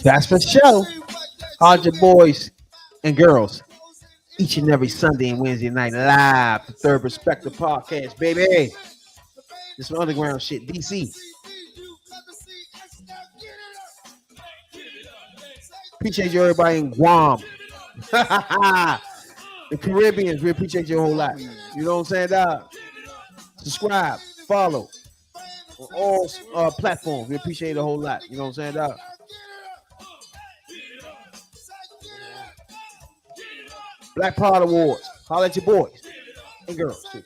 That's for sure. Hard your boys and girls each and every Sunday and Wednesday night live. The Third Perspective Podcast, baby. This some underground shit, DC. Appreciate you, everybody in Guam. The Caribbeans, we appreciate you a whole lot. You know what I'm saying, dog? Subscribe, follow on all platforms. We appreciate it a whole lot. You know what I'm saying, dog? Black Pod Awards. Holla at your boys and girls too.